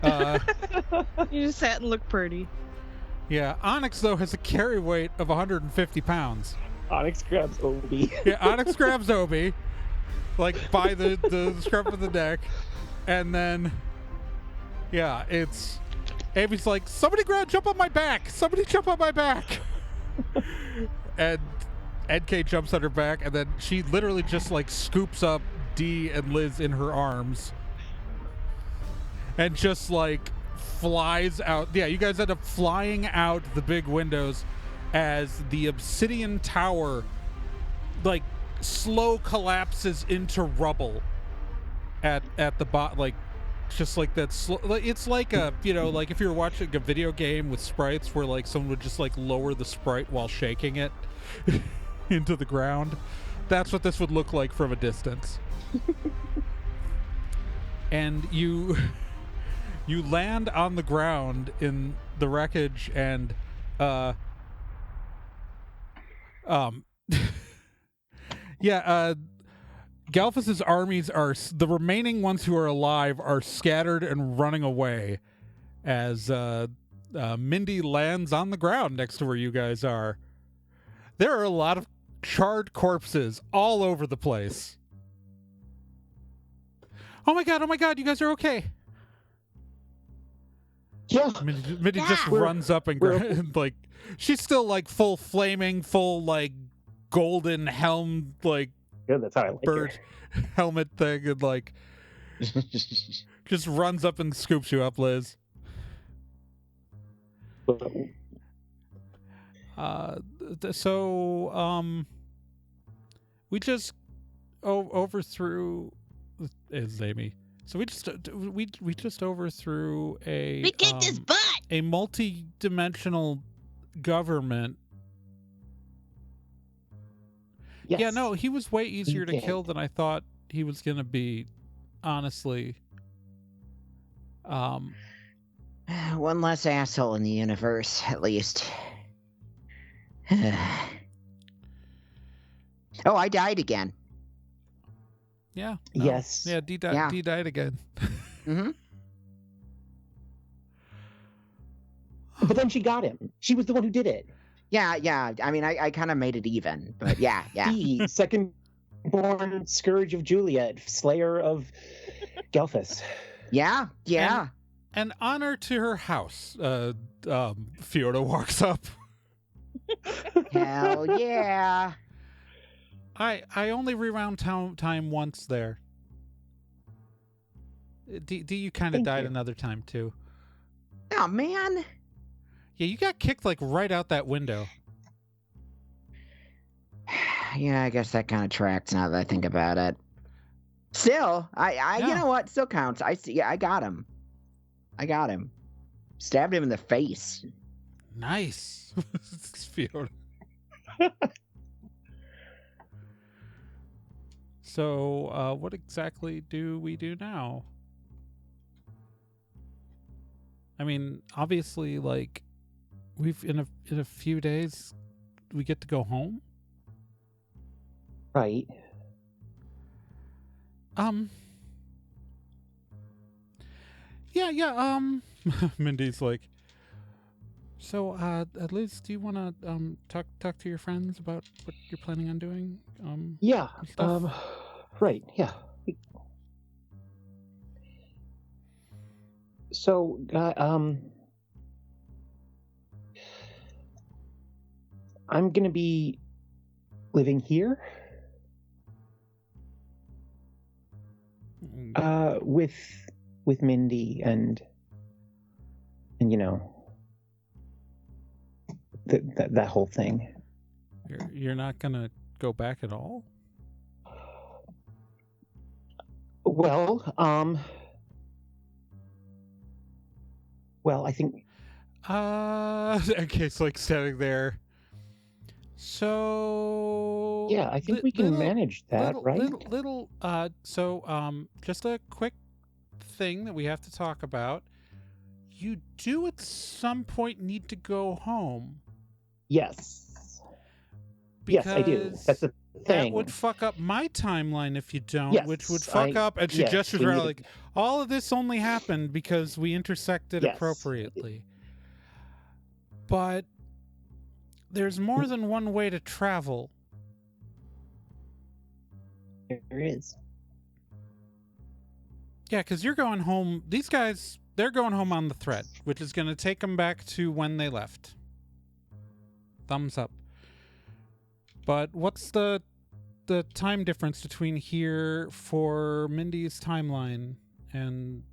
You just sat and looked pretty. Yeah, Onyx, though, has a carry weight of 150 pounds. Onyx grabs Obie. Yeah, Onyx grabs Obie, like, by the scruff of the neck. And then, yeah, it's... Amy's like, jump on my back! Somebody jump on my back! And NK jumps on her back, and then she literally just, like, scoops up D and Liz in her arms. and just like flies out. Yeah, you guys end up flying out the big windows as the obsidian tower like slow collapses into rubble at the bot, like just like that it's like a, you know, like if you're watching a video game with sprites where like someone would just like lower the sprite while shaking it into the ground. That's what this would look like from a distance. And you land on the ground in the wreckage, and Galfus's armies are, the remaining ones who are alive are scattered and running away as Mindy lands on the ground next to where you guys are. There are a lot of charred corpses all over the place. Oh my god, you guys are okay. Yeah. Mindy just runs up and like, she's still like full flaming, full like golden helm, like that's how I like bird helmet thing, and like just runs up and scoops you up, Liz. We just overthrew is Amy. So we just overthrew We kicked his butt. a multi-dimensional government. Yes. Yeah, no, he was way easier to did. kill than I thought he was gonna be, honestly. One less asshole in the universe, at least. Oh, I died again. Yeah. No. Yes. Yeah, D died. Yeah. D died again. Mm-hmm. But then she got him. She was the one who did it. Yeah. I mean, I kind of made it even, but yeah. The second born scourge of Juliet, slayer of Galfus. Yeah. And honor to her house. Fiona walks up. Hell yeah. I only rewound time once there. D, you kind of Thank died you. another time too. Oh, man. Yeah, you got kicked like right out that window. Yeah, I guess that kind of tracks now that I think about it. Still, Yeah. you know what? Still counts. I got him. Stabbed him in the face. Nice. Fiona. So, what exactly do we do now? I mean, obviously, like, we've in a few days, we get to go home. Right. Yeah. Mindy's like, so, Liz, do you want to talk to your friends about what you're planning on doing? Yeah. and stuff? Right. Yeah. So, I'm gonna be living here. With Mindy and you know that whole thing. You're not gonna go back at all? Well, I think okay, so like standing there. So yeah, I think we can manage that, right? Just a quick thing that we have to talk about. You do at some point need to go home. Yes. Yes, I do. That's the thing. That would fuck up my timeline if you don't, Yes, which would fuck up. And she yes, gestures we around need like, all of this only happened because we intersected Yes. appropriately. But there's more than one way to travel. There is. Yeah, because you're going home. These guys, they're going home on the thread, which is going to take them back to when they left. Thumbs up. But what's the time difference between here for Mindy's timeline and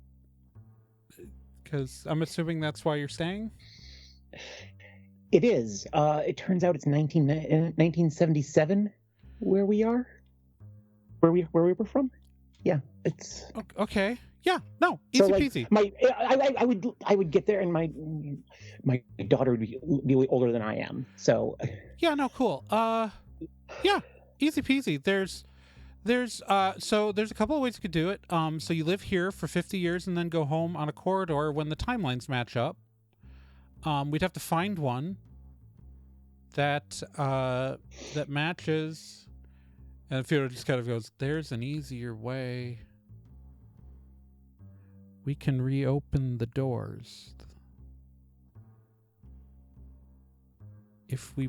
Because I'm assuming that's why you're staying? It is. It turns out it's 1977 where we are. Where we were from. Yeah, it's Okay. Yeah, no, so easy like peasy. I would get there and my daughter would be way older than I am. So Yeah, no, cool. Yeah, easy peasy. There's so there's a couple of ways you could do it. So you live here for 50 years and then go home on a corridor when the timelines match up. We'd have to find one that matches. And Fiona just kind of goes, "There's an easier way. We can reopen the doors. If we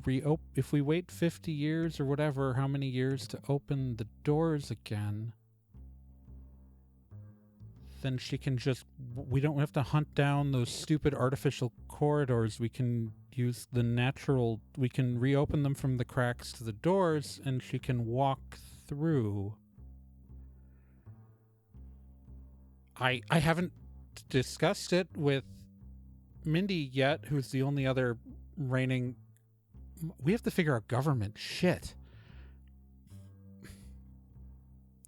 wait 50 years or whatever, how many years to open the doors again, then she can just, we don't have to hunt down those stupid artificial corridors. We can use the natural, we can reopen them from the cracks to the doors and she can walk through." I haven't discussed it with Mindy yet, who's the only other reigning. We have to figure out government shit.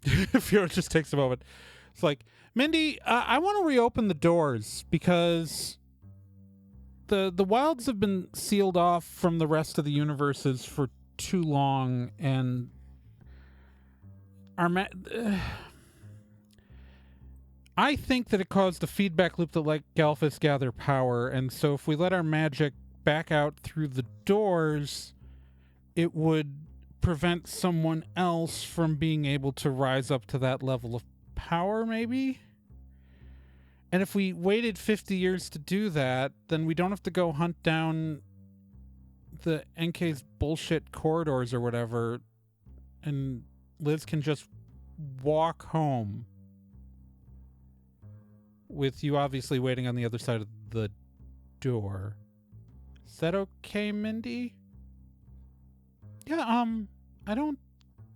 Fiona just takes a moment. It's like, Mindy, I want to reopen the doors because the wilds have been sealed off from the rest of the universes for too long, and our I think that it caused a feedback loop that let Galfus gather power, and so if we let our magic back out through the doors, it would prevent someone else from being able to rise up to that level of power, maybe? And if we waited 50 years to do that, then we don't have to go hunt down the NK's bullshit corridors or whatever, and Liz can just walk home. With you obviously waiting on the other side of the door. Is that okay, Mindy? Yeah, I don't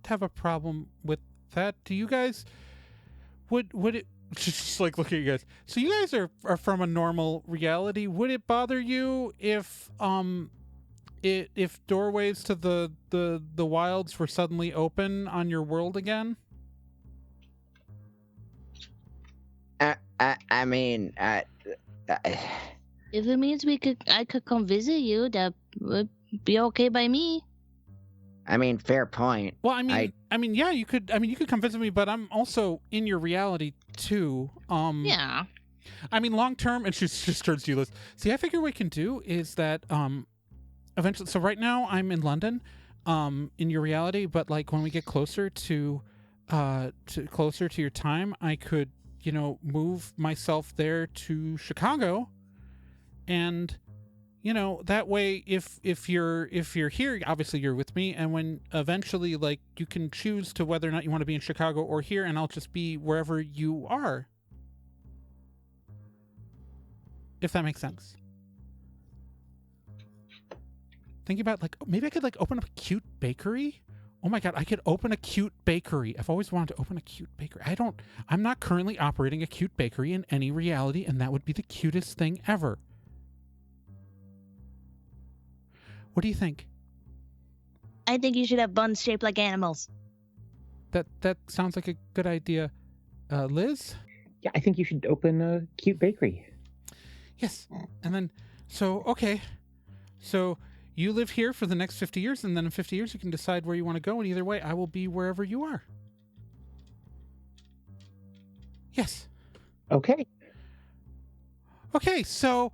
have a problem with that. Do you guys would it just like look at you guys. So you guys are from a normal reality. Would it bother you if doorways to the wilds were suddenly open on your world again? I mean, If it means I could come visit you, that would be okay by me. I mean, fair point. Well, I mean, yeah, you could. I mean, you could come visit me, but I'm also in your reality too. Yeah. I mean, long term, and she just turns to you, Liz. See, I figure what we can do is that eventually. So right now, I'm in London, in your reality, but like when we get closer to your time, I could, move myself there to Chicago, and that way if you're here, obviously you're with me, and when eventually like you can choose to whether or not you want to be in Chicago or here, and I'll just be wherever you are, if that makes sense. Thinking about like maybe I could like open up a cute bakery. Oh my God, I could open a cute bakery. I've always wanted to open a cute bakery. I'm not currently operating a cute bakery in any reality, and that would be the cutest thing ever. What do you think? I think you should have buns shaped like animals. That sounds like a good idea. Liz? yeah, I think you should open a cute bakery. Yes. And then, okay. So you live here for the next 50 years, and then in 50 years you can decide where you want to go, and either way, I will be wherever you are. Yes. Okay. Okay, so,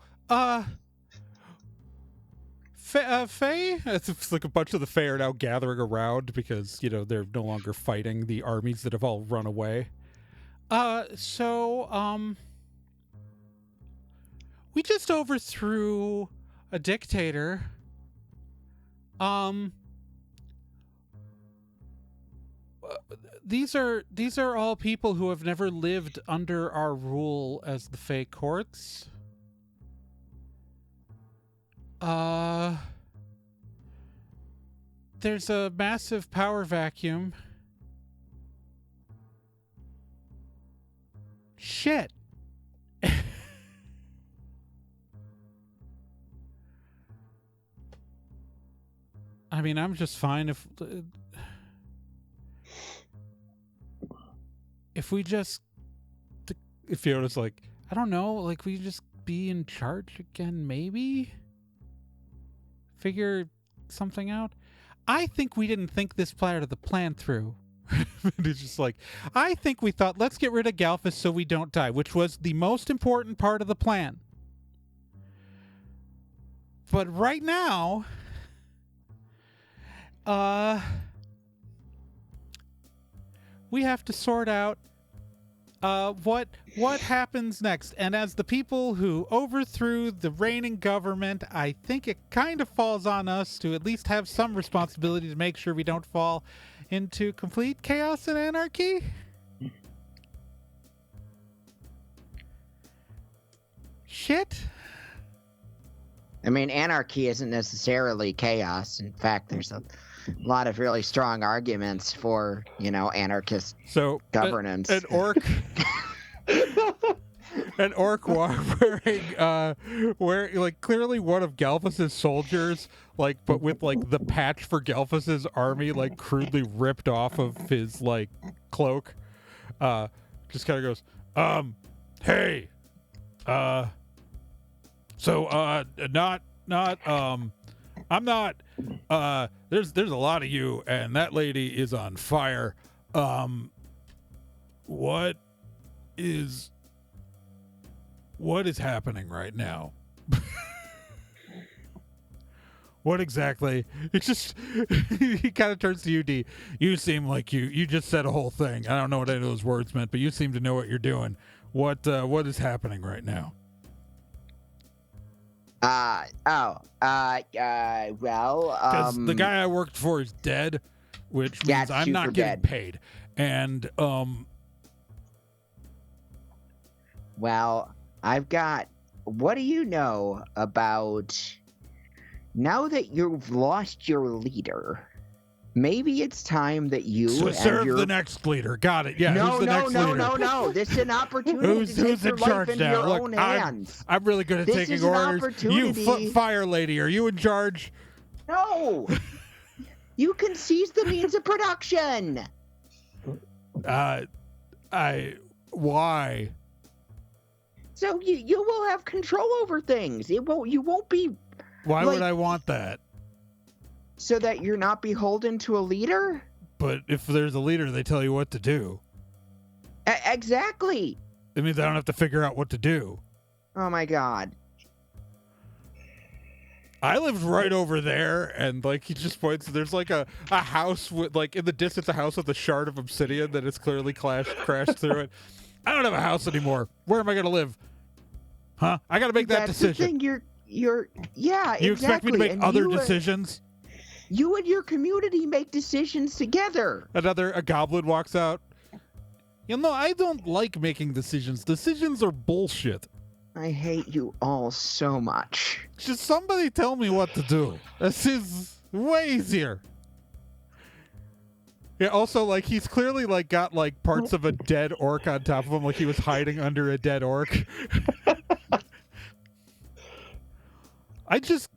Faye, it's like a bunch of the Fae are now gathering around because, they're no longer fighting the armies that have all run away. We just overthrew a dictator. These are all people who have never lived under our rule as the Fae courts. There's a massive power vacuum. Shit. I mean, I'm just fine if we just, if Fiona's like, I don't know, like we just be in charge again, maybe figure something out. I think we didn't think this part of the plan through. It's just like, I think we thought, let's get rid of Galfus so we don't die, which was the most important part of the plan. But right now, we have to sort out what happens next. And as the people who overthrew the reigning government, I think it kind of falls on us to at least have some responsibility to make sure we don't fall into complete chaos and anarchy. Shit. I mean, anarchy isn't necessarily chaos. In fact, there's a lot of really strong arguments for, anarchist governance. An orc. An orc wearing like clearly one of Galfus's soldiers, like, but with like the patch for Galfus's army like crudely ripped off of his like cloak. Just kind of goes, hey, I'm not, there's a lot of you, and that lady is on fire. What is happening right now? What exactly? It's just, he kind of turns to you, D. You seem like you just said a whole thing. I don't know what any of those words meant, but you seem to know what you're doing. What is happening right now? Because the guy I worked for is dead, which means I'm not getting paid. And, well, what do you know about, now that you've lost your leader, maybe it's time that you serve the next leader. Got it. Yeah. No. This is an opportunity who's to take your in life charge into now? your Look, own hands. I'm really good at This taking is an orders. You opportunity. fire lady, are you in charge? No. You can seize the means of production. Why? So you will have control over things. You won't be. Why would I want that? So that you're not beholden to a leader? But if there's a leader, they tell you what to do. Exactly. It means I don't have to figure out what to do. Oh my god. I lived right over there, and like he just points, there's like a house with, like, in the distance, a house with a shard of obsidian that has clearly crashed through it. I don't have a house anymore. Where am I gonna live? Huh? I gotta make that decision. The thing. You're yeah, you expect me to make and other decisions? You and your community make decisions together. A goblin walks out. I don't like making decisions. Decisions are bullshit. I hate you all so much. Just somebody tell me what to do. This is way easier. Yeah, also, like, he's clearly, like, got, like, parts of a dead orc on top of him, like he was hiding under a dead orc. I just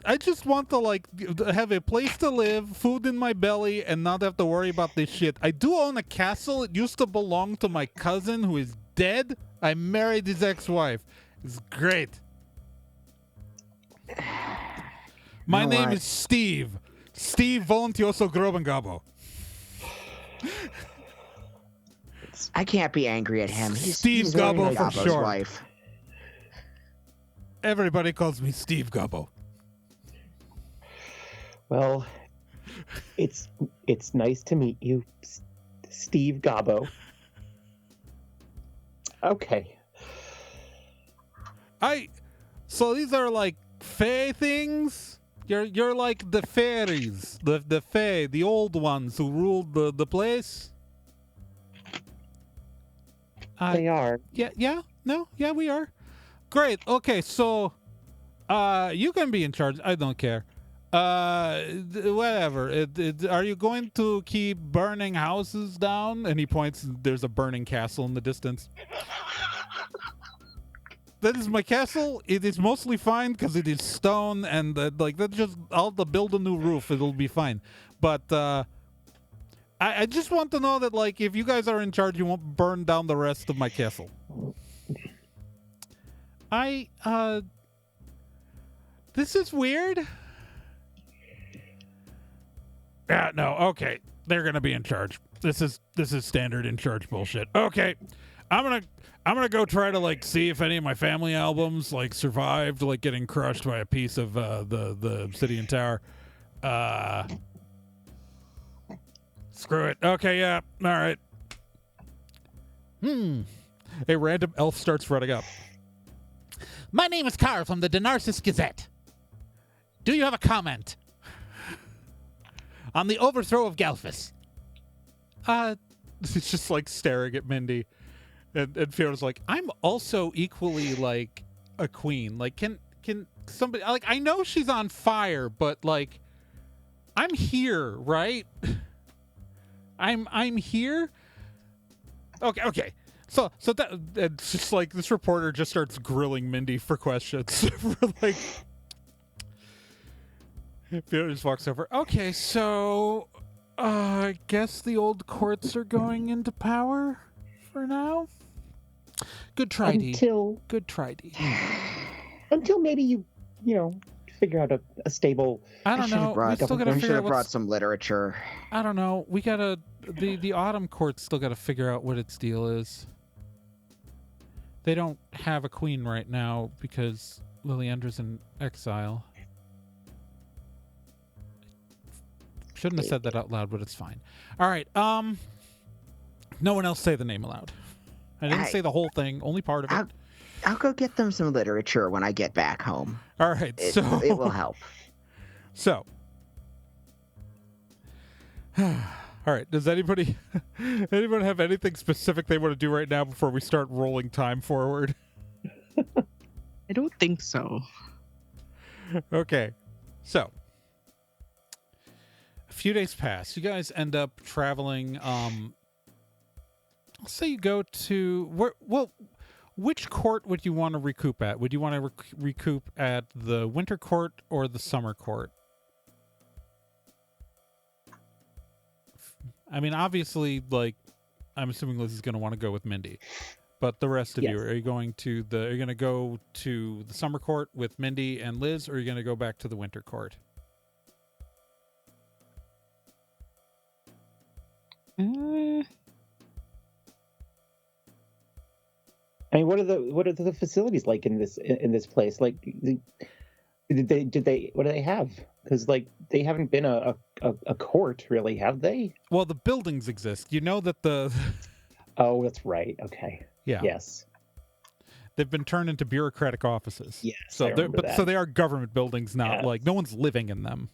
want to, like, have a place to live, food in my belly, and not have to worry about this shit. I do own a castle. It used to belong to my cousin, who is dead. I married his ex-wife. It's great. My name is Steve. Steve Voluntoso Grobengabo. I can't be angry at him. Steve he's Gobbo for Gobbo's short. wife. Everybody calls me Steve Gobbo. Well, it's nice to meet you, Steve Gobbo. Okay. So these are like fae things? You're like the fairies, the fae, the old ones who ruled the place? They are. Yeah, we are. Great. Okay, so you can be in charge. I don't care. Whatever. Are you going to keep burning houses down? And he points. There's a burning castle in the distance. that is my castle. It is mostly fine because it is stone, and that's just I'll build a new roof. It'll be fine. But I just want to know that like if you guys are in charge, you won't burn down the rest of my castle. This is weird. Yeah, no, okay. They're gonna be in charge. This is standard in charge bullshit. Okay. I'm gonna go try to like see if any of my family albums like survived like getting crushed by a piece of the obsidian tower. Screw it. Okay, yeah. All right. A random elf starts running up. My name is Carl from the Denarsis Gazette. Do you have a comment on the overthrow of Galfus? It's just like staring at Mindy. And Fiona's like, I'm also equally like a queen. Like, can somebody like I know she's on fire, but like I'm here, right? I'm here. Okay. So that it's just like this reporter just starts grilling Mindy for questions. For like Fiona just walks over. Okay, so I guess the old courts are going into power for now. Good try, D. Good try, D. Until maybe you figure out a stable. I don't know. We still gotta figure out brought some literature. I don't know. We gotta the autumn court still gotta figure out what its deal is. They don't have a queen right now because Liliandra's in exile. Shouldn't have said that out loud, but it's fine. All right. No one else say the name aloud. I didn't say the whole thing, only part of it. I'll go get them some literature when I get back home. All right. It will help. So. All right. Does anyone have anything specific they want to do right now before we start rolling time forward? I don't think so. Okay. So. A few days pass. You guys end up traveling. Let's say you go to which court would you want to recoup at? Would you want to recoup at the winter court or the summer court? I mean, obviously, like, I'm assuming Liz is going to want to go with Mindy, but the rest of you, are you going to go to the summer court with Mindy and Liz, or are you going to go back to the winter court? I mean, what are the facilities like in this place? Like, what do they have? Because like they haven't been a court really, have they? Well, the buildings exist. You know that the. Oh, that's right. Okay. Yeah. Yes. They've been turned into bureaucratic offices. Yes. So so they are government buildings now. Yes. Like no one's living in them.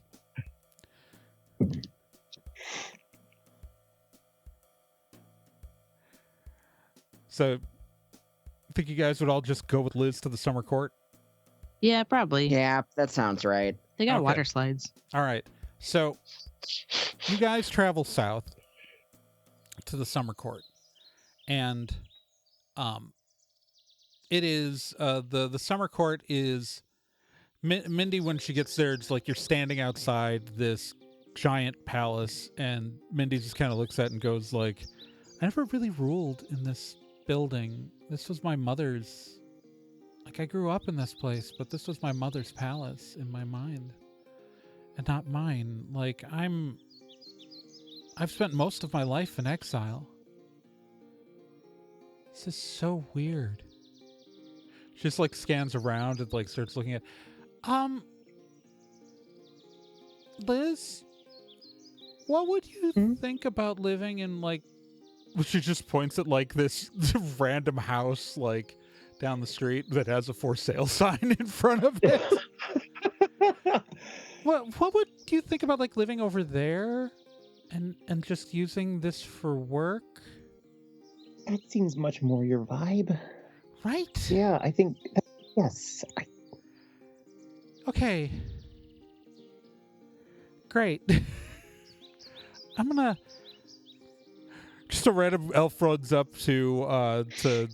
So, I think you guys would all just go with Liz to the summer court? Yeah, probably. Yeah, that sounds right. They got Okay. water slides. All right. So, you guys travel south to the summer court. And it is the summer court is Mindy, when she gets there, it's like you're standing outside this giant palace, and Mindy just kind of looks at it and goes like, I never really ruled in this building. This was my mother's. Like, I grew up in this place, but this was my mother's palace in my mind, and not mine. Like, I've spent most of my life in exile. This is so weird. She just like scans around and like starts looking at, Liz, what would you think about living in like? She just points at like this random house like down the street that has a for sale sign in front of it. What would you think about like living over there and just using this for work? That seems much more your vibe. Right? Yeah, I think yes. Okay. Great. I'm gonna just Just a random elf runs up to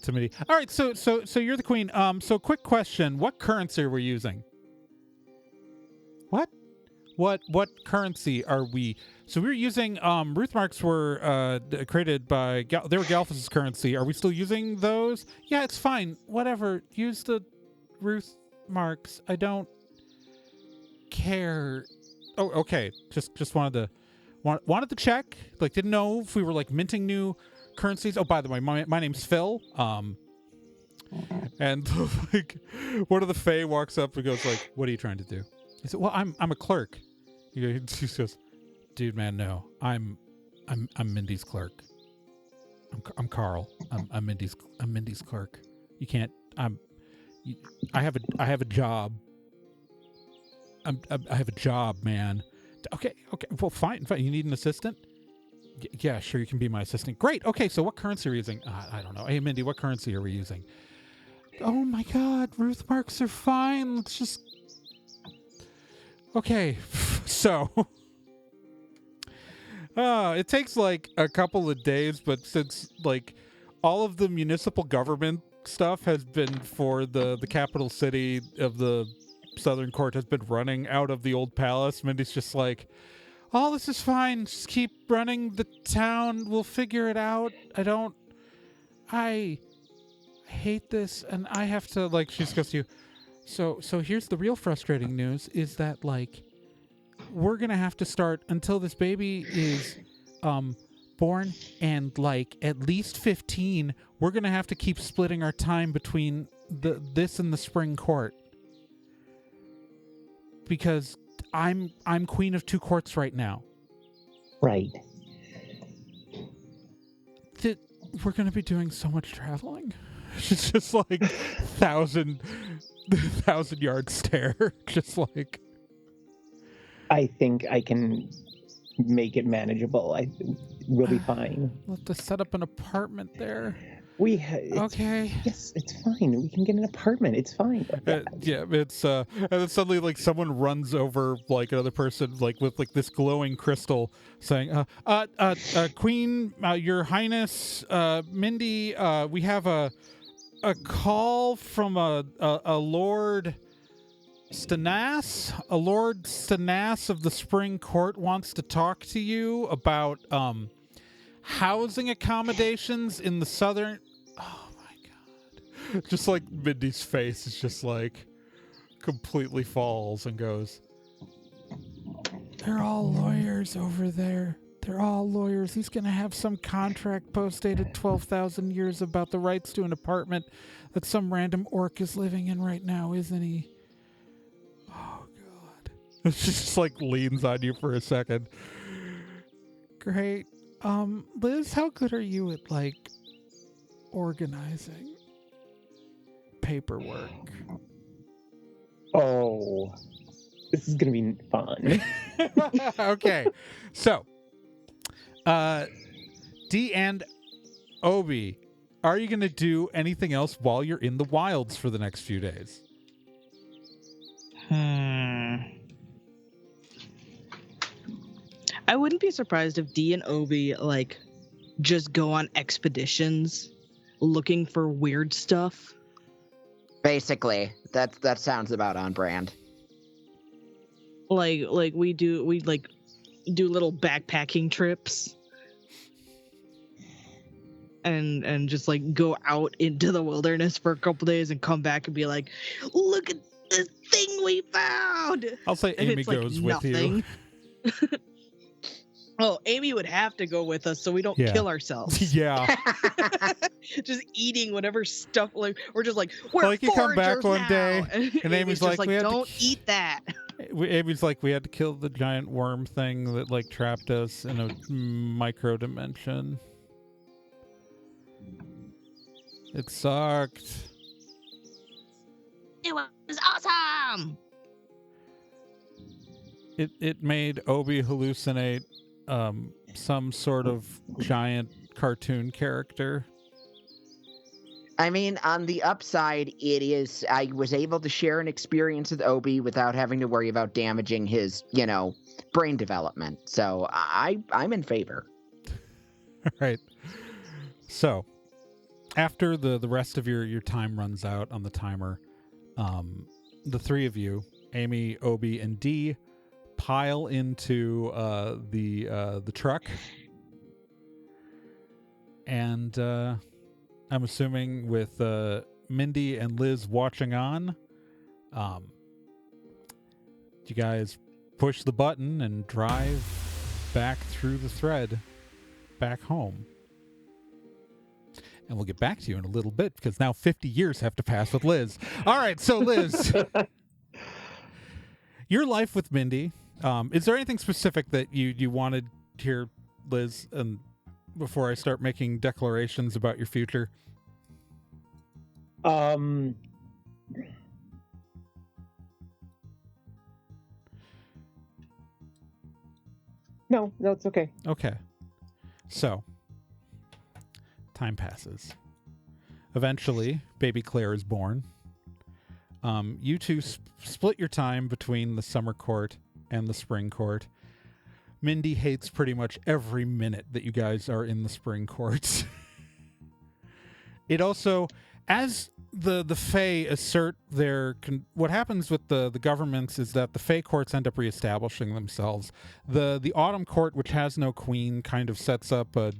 Mindy. All right, so you're the queen. So quick question: what currency are we using? What currency are we? So we were using Ruth marks were created by they were Galfus's currency. Are we still using those? Yeah, it's fine. Whatever. Use the Ruth marks. I don't care. Oh, okay. Just wanted to check. Like, didn't know if we were like minting new currencies. Oh, by the way, my name's Phil. And like one of the Fae walks up and goes like, "What are you trying to do?" He said, "Well, I'm a clerk." He goes, "Dude, man, no. I'm Mindy's clerk. I'm Carl. I'm Mindy's clerk. You can't. I have a job. I have a job, man. Okay. Well, fine. You need an assistant? Yeah, sure. You can be my assistant. Great. Okay. So what currency are we using? I don't know. Hey, Mindy, what currency are we using? Oh my God, Ruth marks are fine. Let's just. Okay. So. It takes like a couple of days, but since like all of the municipal government stuff has been for the capital city of the Southern Court has been running out of the old palace, Mindy's just like, "Oh, this is fine. Just keep running the town. We'll figure it out. I hate this, and I have to like." She just goes to you. So here's the real frustrating news: is that like we're gonna have to start until this baby is born and like at least 15. We're gonna have to keep splitting our time between this and the spring court. Because I'm queen of two courts right now. Right. We're going to be doing so much traveling. It's just like thousand yard stare. Just like. I think I can make it manageable. We'll be fine. We'll have to set up an apartment there. Okay. Yes, it's fine. We can get an apartment. It's fine. Yeah, it's and then suddenly like someone runs over like another person like with like this glowing crystal saying, Queen, Your Highness, Mindy, we have a call from a Lord Stanas. A Lord Stanas of the Spring Court wants to talk to you about housing accommodations in the southern. Oh my God. Just like Mindy's face is just like completely falls and goes, "They're all lawyers over there. They're all lawyers. He's going to have some contract post-dated 12,000 years about the rights to an apartment that some random orc is living in right now, isn't he?" Oh God. She just like leans on you for a second. Great. Liz, how good are you at like organizing paperwork? Oh, this is gonna be fun. Okay, so D and Obie, are you gonna do anything else while you're in the wilds for the next few days? I wouldn't be surprised if D and Obie like just go on expeditions looking for weird stuff. Basically, that sounds about on brand. Like we do little backpacking trips and just like go out into the wilderness for a couple days and come back and be like, "Look at this thing we found." I'll say And Amy it's, like, goes with you. Oh, Amy would have to go with us so we don't kill ourselves. Yeah. Just eating whatever stuff, like we're just like, we're like you come back one now. day and Amy's just like, don't eat that. Amy's like, we had to kill the giant worm thing that like trapped us in a micro dimension. It sucked. It was awesome. It made Obie hallucinate some sort of giant cartoon character. I mean, on the upside, I was able to share an experience with Obie without having to worry about damaging his, brain development. So I'm in favor. All right. So, after the rest of your time runs out on the timer, the three of you, Amy, Obie, and Dee, pile into the truck, and I'm assuming with Mindy and Liz watching on, you guys push the button and drive back through the thread back home. And we'll get back to you in a little bit because now 50 years have to pass with Liz. All right, so Liz, your life with Mindy, is there anything specific that you wanted here, Liz, and before I start making declarations about your future? No, it's okay. Okay. So, time passes. Eventually, baby Claire is born. You two split your time between the summer court and the spring court. Mindy hates pretty much every minute that you guys are in the spring courts. It also, as the Fae assert their... what happens with the governments is that the Fae courts end up reestablishing themselves. The autumn court, which has no queen, kind of sets up a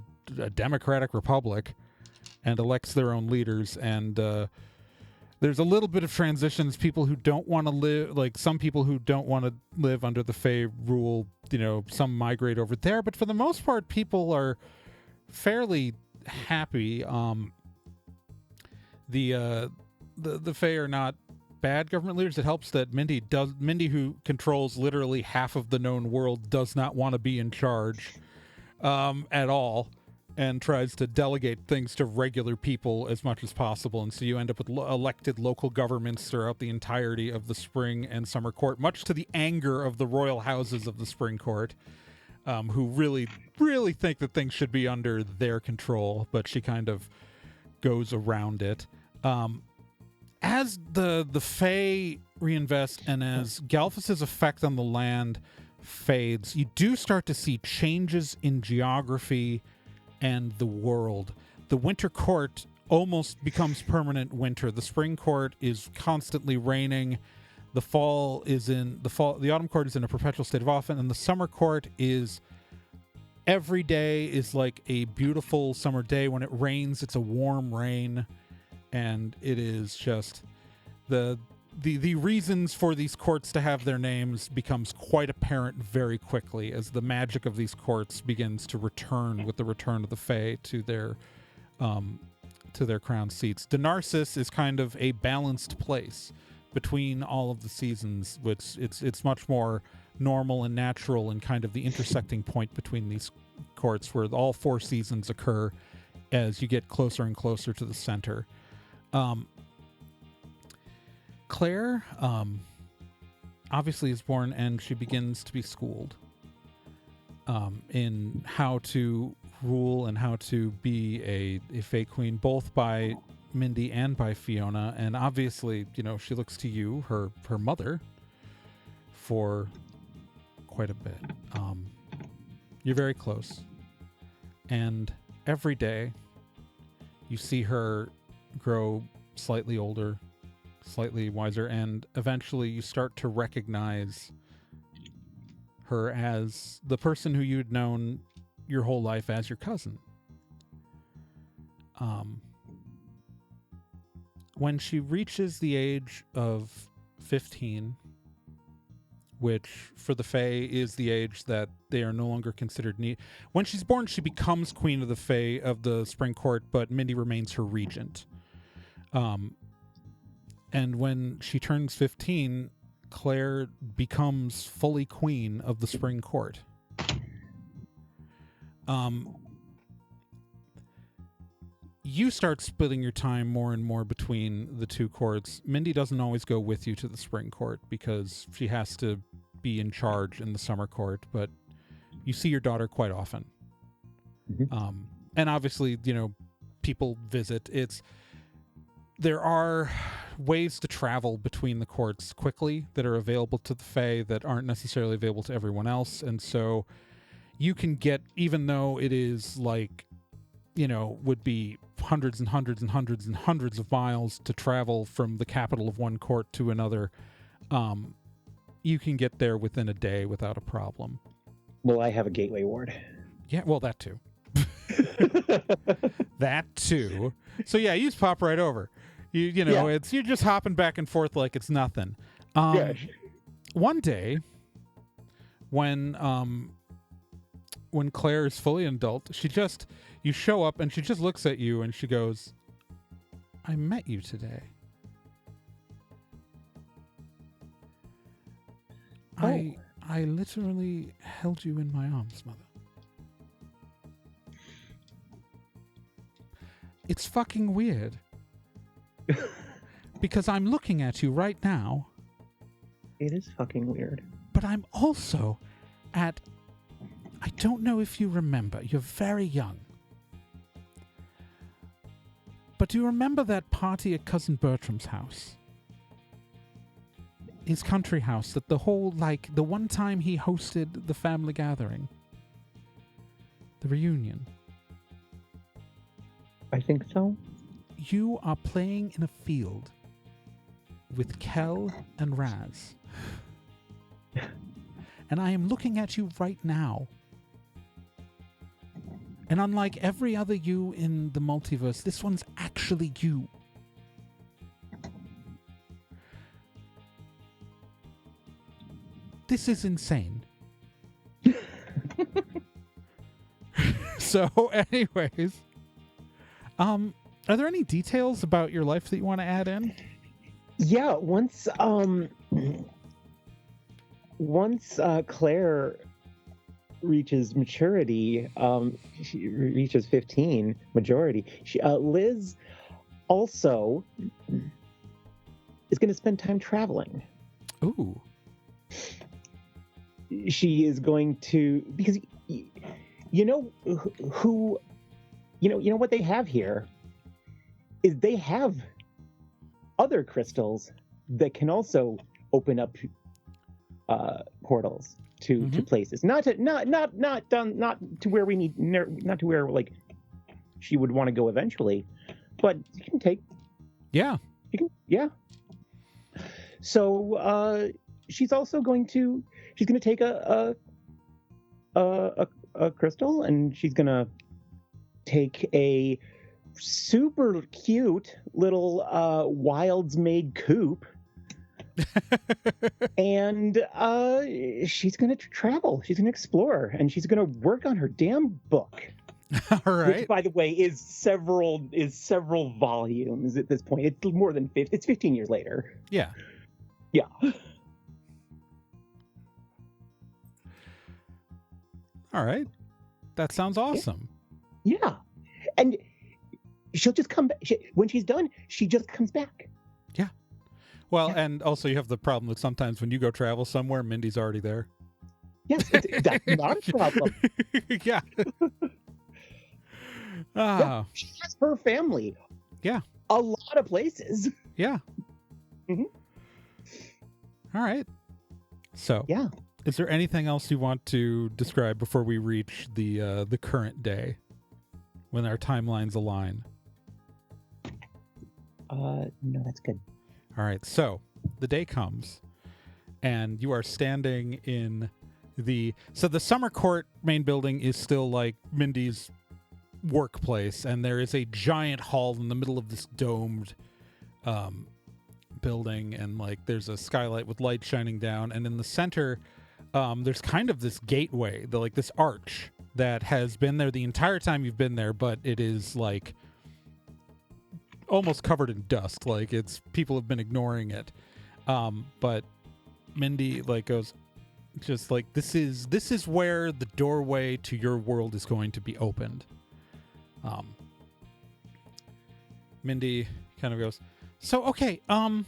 democratic republic and elects their own leaders, and there's a little bit of transitions. People who don't want to live, like some people who don't want to live under the Fae rule, some migrate over there, but for the most part, people are fairly happy. The Fae are not bad government leaders. It helps that Mindy, who controls literally half of the known world, does not want to be in charge at all, and tries to delegate things to regular people as much as possible. And so you end up with elected local governments throughout the entirety of the spring and summer court, much to the anger of the royal houses of the spring court, who really, really think that things should be under their control, but she kind of goes around it. As the Fae reinvest and as Galfus's effect on the land fades, you do start to see changes in geography and the world. The winter court almost becomes permanent winter. The spring court is constantly raining. The autumn court is in a perpetual state of awe, and the summer court is every day is like a beautiful summer day. When it rains, it's a warm rain, and it is just the reasons for these courts to have their names becomes quite apparent very quickly as the magic of these courts begins to return with the return of the Fae to their crown seats. Denarsis is kind of a balanced place between all of the seasons, which it's much more normal and natural and kind of the intersecting point between these courts where all four seasons occur as you get closer and closer to the center. Claire obviously is born, and she begins to be schooled in how to rule and how to be a Fae Queen, both by Mindy and by Fiona. And obviously, she looks to you, her mother, for quite a bit. You're very close. And every day you see her grow slightly older, slightly wiser, and eventually you start to recognize her as the person who you'd known your whole life as your cousin. When she reaches the age of 15, which for the Fae is the age that they are no longer considered when she's born, she becomes queen of the Fae of the Spring Court, but Mindy remains her regent. And when she turns 15, Claire becomes fully queen of the Spring Court. You start splitting your time more and more between the two courts. Mindy doesn't always go with you to the Spring Court because she has to be in charge in the Summer Court, but you see your daughter quite often. Mm-hmm. And obviously, people visit. There are ways to travel between the courts quickly that are available to the Fae that aren't necessarily available to everyone else, and so you can get, even though it is like, would be hundreds and hundreds and hundreds and hundreds of miles to travel from the capital of one court to another, you can get there within a day without a problem. Well, I have a gateway ward. Yeah, well, that too. That too. So yeah, you just pop right over. You're just hopping back and forth like it's nothing. One day, when Claire is fully an adult, you show up and she just looks at you and she goes, "I met you today. Oh. I literally held you in my arms, Mother. It's fucking weird. Because I'm looking at you right now. It is fucking weird. But I'm also I don't know if you remember, you're very young. But do you remember that party at Cousin Bertram's house? His country house, that the one time he hosted the family gathering. The reunion. I think so. You are playing in a field with Kel and Raz. And I am looking at you right now. And unlike every other you in the multiverse, this one's actually you. This is insane. So, anyways, are there any details about your life that you want to add in? Yeah, once Claire reaches maturity, she reaches 15 majority. Liz also is going to spend time traveling. Ooh. She is going to, because what they have here is they have other crystals that can also open up portals to places. Not to where we need, not to where like she would want to go eventually, but you can take. Yeah. So she's also going to take a crystal, and she's gonna take a super cute little Wilds made coupe. And she's going to travel. She's going to explore, and she's going to work on her damn book. All right. Which, by the way, is several volumes at this point. It's more than 50. It's 15 years later. Yeah. Yeah. All right. That sounds awesome. Yeah. And she'll just come back. When she's done, she just comes back. Yeah. Well, and also you have the problem that sometimes when you go travel somewhere, Mindy's already there. Yes, that's not a problem. Yeah. Yeah, she has her family. Yeah. A lot of places. Yeah. Mm-hmm. All right. So, yeah. Is there anything else you want to describe before we reach the current day, when our timelines align? No, that's good. All right. So the day comes, and you are standing in the summer court main building is still like Mindy's workplace, and there is a giant hall in the middle of this domed building, and like there's a skylight with light shining down, and in the center there's kind of this gateway, this arch that has been there the entire time you've been there, but it is like almost covered in dust. Like people have been ignoring it. But Mindy goes just like, this is where the doorway to your world is going to be opened. Mindy kind of goes, so, okay, in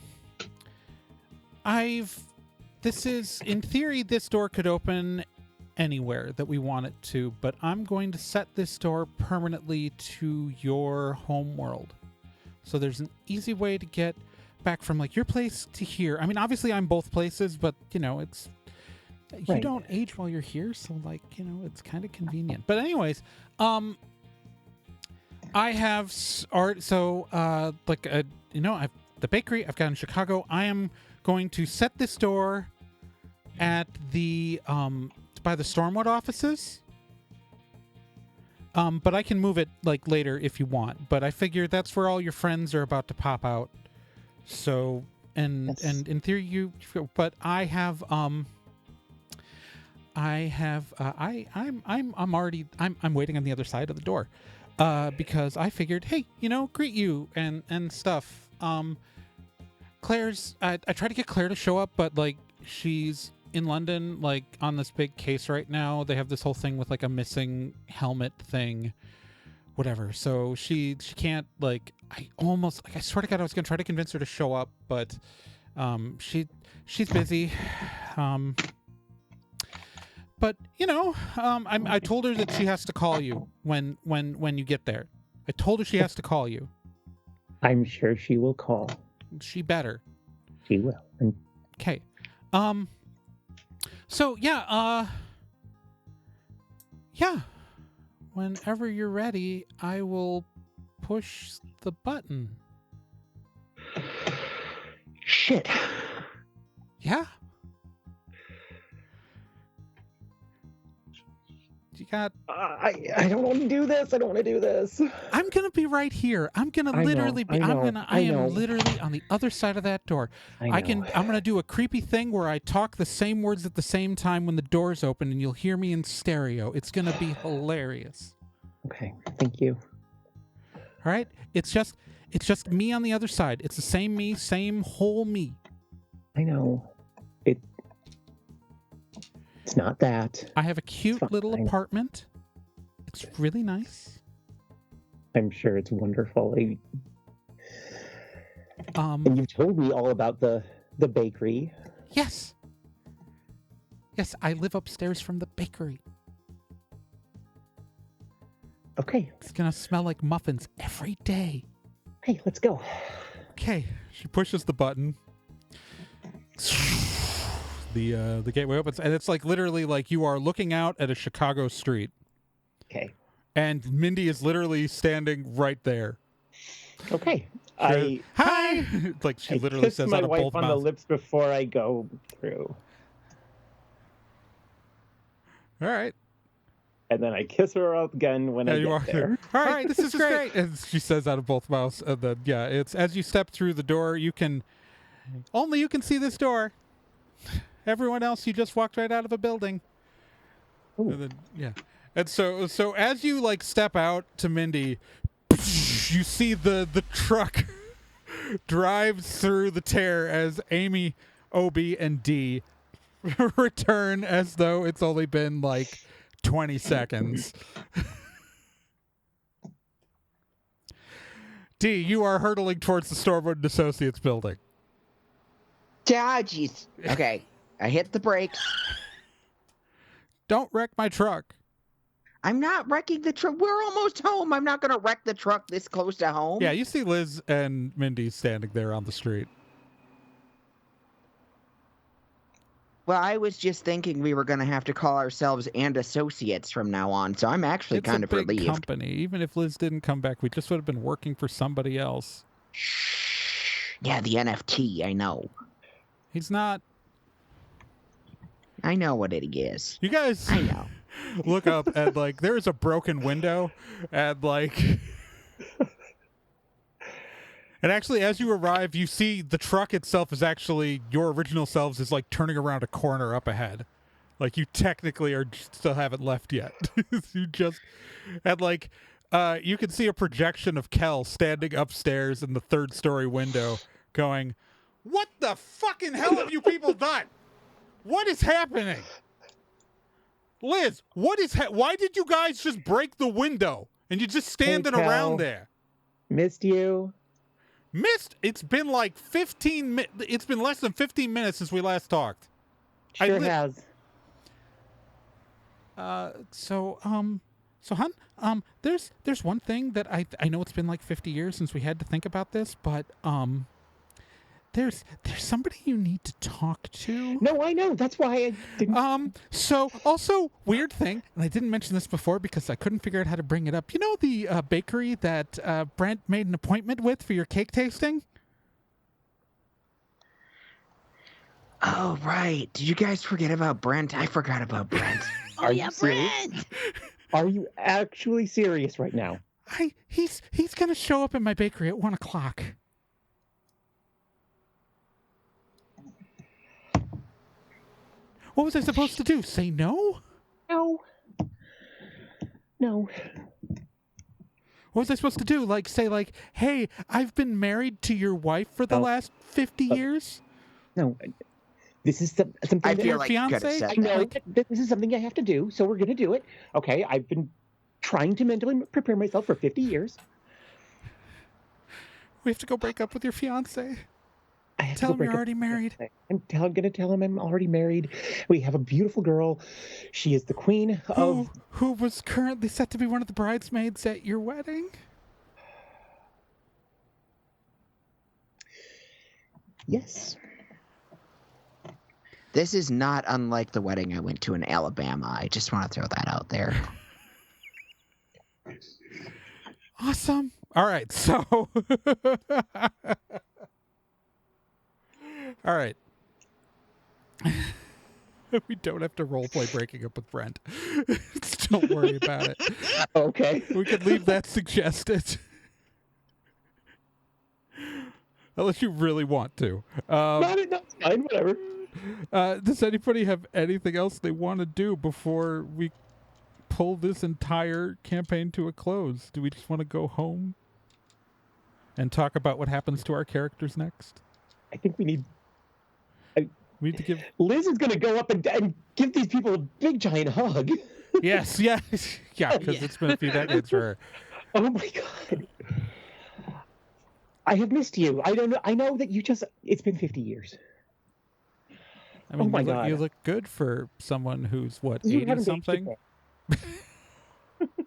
theory, this door could open anywhere that we want it to, but I'm going to set this door permanently to your home world. So there's an easy way to get back from your place to here. I mean, obviously I'm both places, but it's, you don't age while you're here. So it's kind of convenient. But anyways, I have art. So, I've the bakery I've got in Chicago. I am going to set this door at the by the Stormwood offices. But I can move it like later if you want. But I figure that's where all your friends are about to pop out. So, and in theory but I have I'm waiting on the other side of the door. Because I figured, hey, greet you and stuff. Claire's I tried to get Claire to show up, but like she's in London, like on this big case right now. They have this whole thing with like a missing helmet thing, whatever. So she can't, like, I swear to God I was gonna try to convince her to show up, but she's busy. But I told her that she has to call you when you get there. I told her she has to call you. I'm sure she will call. She better. She will. Okay. So yeah. Whenever you're ready, I will push the button. Shit. Yeah. You got. I don't want to do this. I don't want to do this. I'm gonna be right here. I'm gonna literally be. I am literally on the other side of that door. I'm gonna do a creepy thing where I talk the same words at the same time when the door's open, and you'll hear me in stereo. It's gonna be hilarious. Okay. Thank you. All right. It's just me on the other side. It's the same me, same whole me. I know. It's not that. I have a cute little apartment. It's really nice. I'm sure it's wonderful. And you've told me all about the bakery. Yes. Yes, I live upstairs from the bakery. Okay. It's gonna smell like muffins every day. Hey, let's go. Okay. She pushes the button. The gateway opens, and it's like literally like you are looking out at a Chicago street. Okay. And Mindy is literally standing right there. Okay. Hi. Like she literally kiss says my out of wife both on mouths. the lips before I go through. All right. And then I kiss her again when I get there. All right, this is great. And she says out of both mouths. And then, yeah, it's as you step through the door, you can see this door. Everyone else, you just walked right out of a building. Ooh. And then, yeah. And so as you like step out to Mindy, you see the truck drive through the tear as Amy, Obie, and Dee return as though it's only been like 20 seconds. Dee, you are hurtling towards the Stormwood Associates building. Ah, jeez. Okay. I hit the brakes. Don't wreck my truck. I'm not wrecking the truck. We're almost home. I'm not going to wreck the truck this close to home. Yeah, you see Liz and Mindy standing there on the street. Well, I was just thinking we were going to have to call ourselves and associates from now on, so I'm actually kind of relieved. It's a big company. Even if Liz didn't come back, we just would have been working for somebody else. Shh. Yeah, the NFT, I know. He's not. I know what it is. You guys I know. Look up and like there is a broken window and like and actually as you arrive you see the truck itself is actually your original selves is like turning around a corner up ahead. Like you technically still haven't left yet. You just and like you can see a projection of Kel standing upstairs in the third story window going, "What the fucking hell have you people done? What is happening? Liz, why did you guys just break the window and you're just standing around there?" Missed you. It's been like 15 minutes. It's been less than 15 minutes since we last talked. Sure has. So hun, there's one thing that I know it's been like 50 years since we had to think about this, but There's somebody you need to talk to. No, I know. That's why I didn't. So also weird thing, and I didn't mention this before because I couldn't figure out how to bring it up. You know the bakery that Brent made an appointment with for your cake tasting? Oh, right. Did you guys forget about Brent? I forgot about Brent. Oh, Are yeah, you serious? Brent. Are you actually serious right now? He's gonna show up in my bakery at 1:00. What was I supposed to do? Say no? No. No. What was I supposed to do? Say, hey, I've been married to your wife for the No. last 50 years? No. This is something. I that feel like you could have fiancé? said I know that. that this is something I have to do, so we're going to do it. Okay, I've been trying to mentally prepare myself for 50 years. We have to go break up with your fiance. I have to Tell go him break you're up already with married. my fiancé. I'm going to tell him I'm already married. We have a beautiful girl. She is the queen of... Who was currently set to be one of the bridesmaids at your wedding? Yes. This is not unlike the wedding I went to in Alabama. I just want to throw that out there. Awesome. All right, so... All right. We don't have to roleplay breaking up with Brent. Don't worry about it. Okay. We could leave that suggested. Unless you really want to. That's fine, whatever. Does anybody have anything else they want to do before we pull this entire campaign to a close? Do we just want to go home and talk about what happens to our characters next? I think we need... We need to give... Liz is going to go up and give these people a big, giant hug. Yes, yeah, because it's been a few decades for her. Oh, my God. I have missed you. I don't know. I know that you just... It's been 50 years. I mean, Oh my God. You look good for someone who's, what, You 80 haven't aged a something? bit.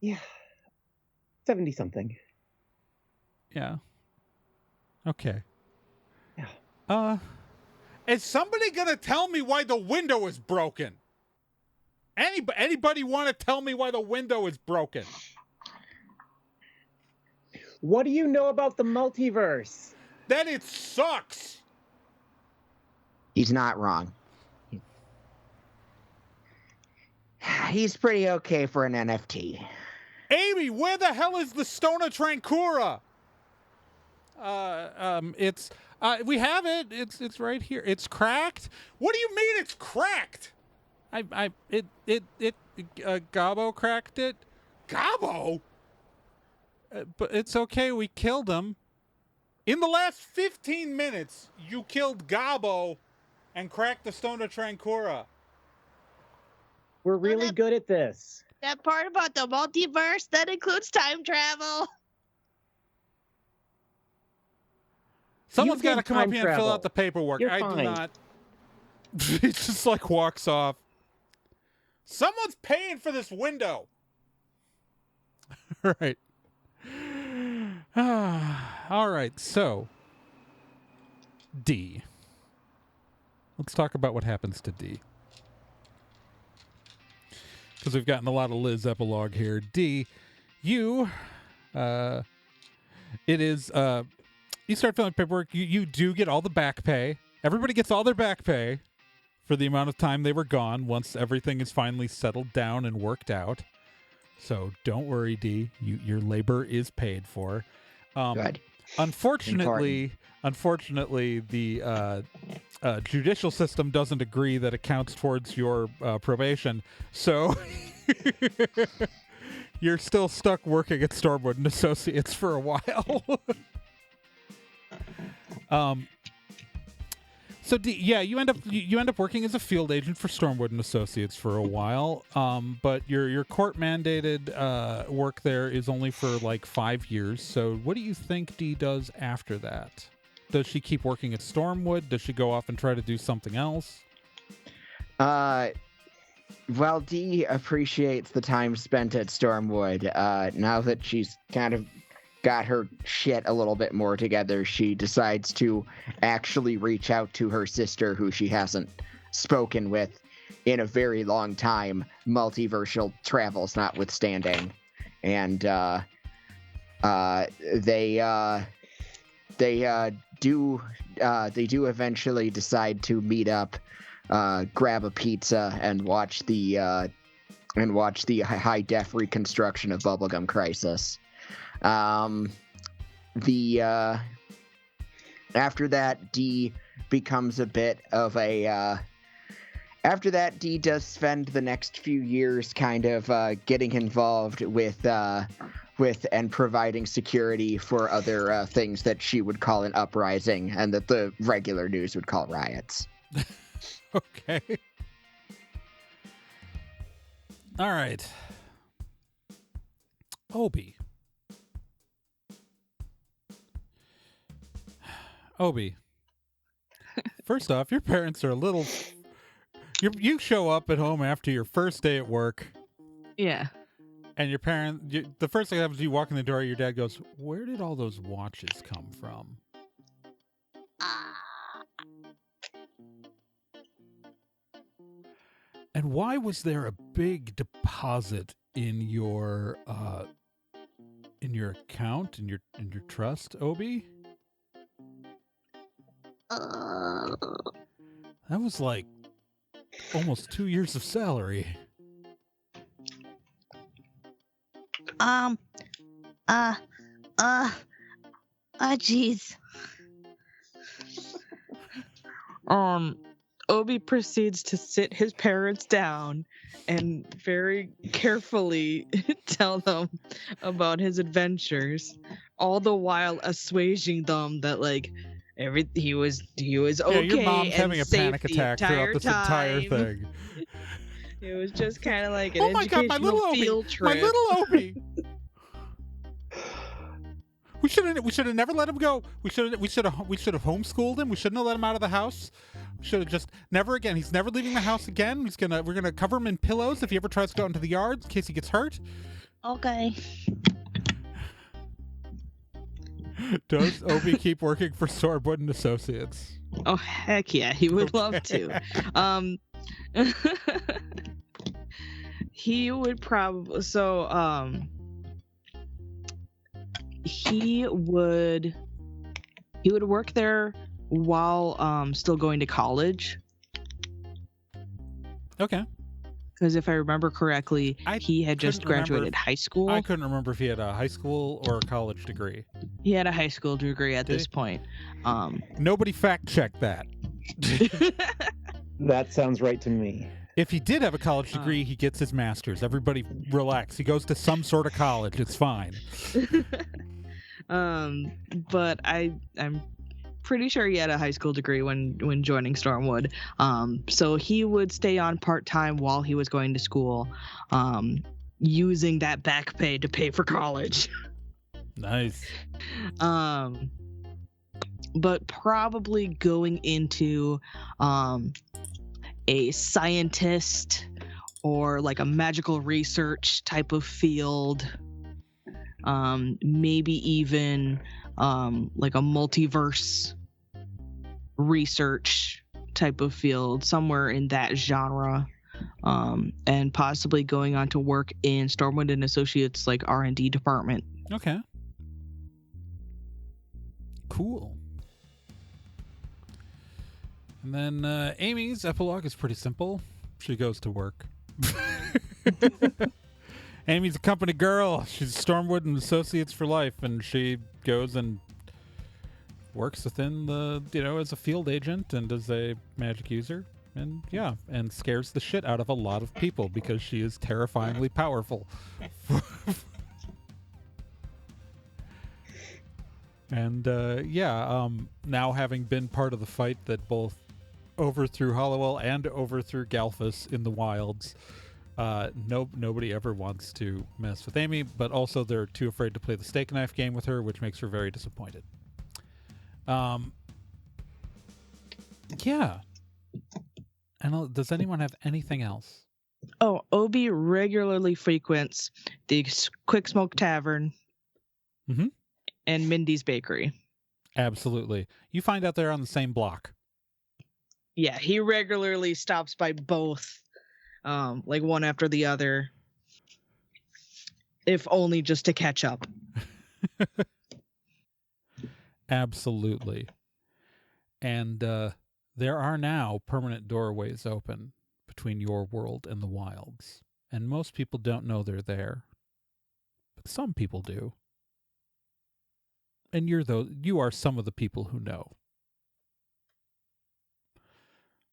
Yeah. 70 something. Yeah. Okay. Yeah. Is somebody gonna tell me why the window is broken? Anybody want to tell me why the window is broken? What do you know about the multiverse? That it sucks. He's not wrong. He's pretty okay for an NFT. Amy, where the hell is the Stone of Trancura? We have it. It's right here. It's cracked. What do you mean it's cracked? Gabo cracked it. Gabo? But it's okay. We killed him. In the last 15 minutes, you killed Gabo and cracked the Stone of Trancura. We're really good at this. That part about the multiverse, that includes time travel. Someone's You got to did come up time here and fill travel. out the paperwork. You're I fine. do not. He just walks off. Someone's paying for this window. All right. All right. So, D. Let's talk about what happens to D. Because we've gotten a lot of Liz epilogue here. D, you, it is, you start filling paperwork. You do get all the back pay. Everybody gets all their back pay for the amount of time they were gone once everything is finally settled down and worked out. So don't worry, D. Your labor is paid for. Good. Unfortunately, the judicial system doesn't agree that it counts towards your probation. So you're still stuck working at Stormwood and Associates for a while. So you end up working as a field agent for Stormwood and Associates for a while. But your court mandated work there is only for 5 years. So what do you think Dee does after that? Does she keep working at Stormwood? Does she go off and try to do something else? Well, Dee appreciates the time spent at Stormwood. Now that she's kind of got her shit a little bit more together, she decides to actually reach out to her sister, who she hasn't spoken with in a very long time, multiversal travels notwithstanding. And they do eventually decide to meet up, grab a pizza, and watch the high def reconstruction of Bubblegum Crisis. After that, Dee becomes a bit of a. After that, Dee does spend the next few years kind of getting involved with and providing security for other things that she would call an uprising and that the regular news would call riots. Okay. All right. Obie. First off, your parents are a little... You show up at home after your first day at work. Yeah. And the first thing that happens is you walk in the door, your dad goes, "Where did all those watches come from?" And why was there a big deposit in your account, in your trust, Obie? That was like almost 2 years of salary. Jeez. Obie proceeds to sit his parents down and very carefully tell them about his adventures, all the while assuaging them that like he was okay. Yeah, your mom's and having a safe panic the attack throughout this entire time. thing. It was just kind of like an Oh my God, my little educational Obie! field trip. My little Obie! We should have never let him go. We should have homeschooled him. We shouldn't have let him out of the house. We should have just never again. He's never leaving the house again. We're gonna cover him in pillows if he ever tries to go out into the yard in case he gets hurt. Okay. Does Obie keep working for Stormwood and Associates? Oh heck yeah, he would love to. He would probably he would work there while still going to college. Okay. Because if I remember correctly, he had just graduated high school. I couldn't remember if he had a high school or a college degree. He had a high school degree at this point. Nobody fact checked that. That sounds right to me. If he did have a college degree, he gets his master's. Everybody relax. He goes to some sort of college. It's fine. But I'm pretty sure he had a high school degree when joining Stormwood. So he would stay on part-time while he was going to school, using that back pay to pay for college. Nice. But probably going into a scientist or like a magical research type of field. Maybe even like a multiverse research type of field, somewhere in that genre, and possibly going on to work in Stormwood and Associates like R&D department. Okay. Cool. And then Amy's epilogue is pretty simple. She goes to work. Amy's a company girl. She's Stormwood and Associates for life, and she goes and works within the, as a field agent and as a magic user, and and scares the shit out of a lot of people because she is terrifyingly powerful. And now having been part of the fight that both overthrew Hollowell and overthrew Galfus in the wilds, nobody ever wants to mess with Amy, but also they're too afraid to play the steak knife game with her, which makes her very disappointed. And does anyone have anything else? Oh, Obie regularly frequents the Quick Smoke Tavern. Mm-hmm. and Mindy's Bakery. Absolutely. You find out they're on the same block. Yeah, he regularly stops by both, like one after the other, if only just to catch up. Absolutely. And there are now permanent doorways open between your world and the wilds. And most people don't know they're there. But some people do. And you are some of the people who know.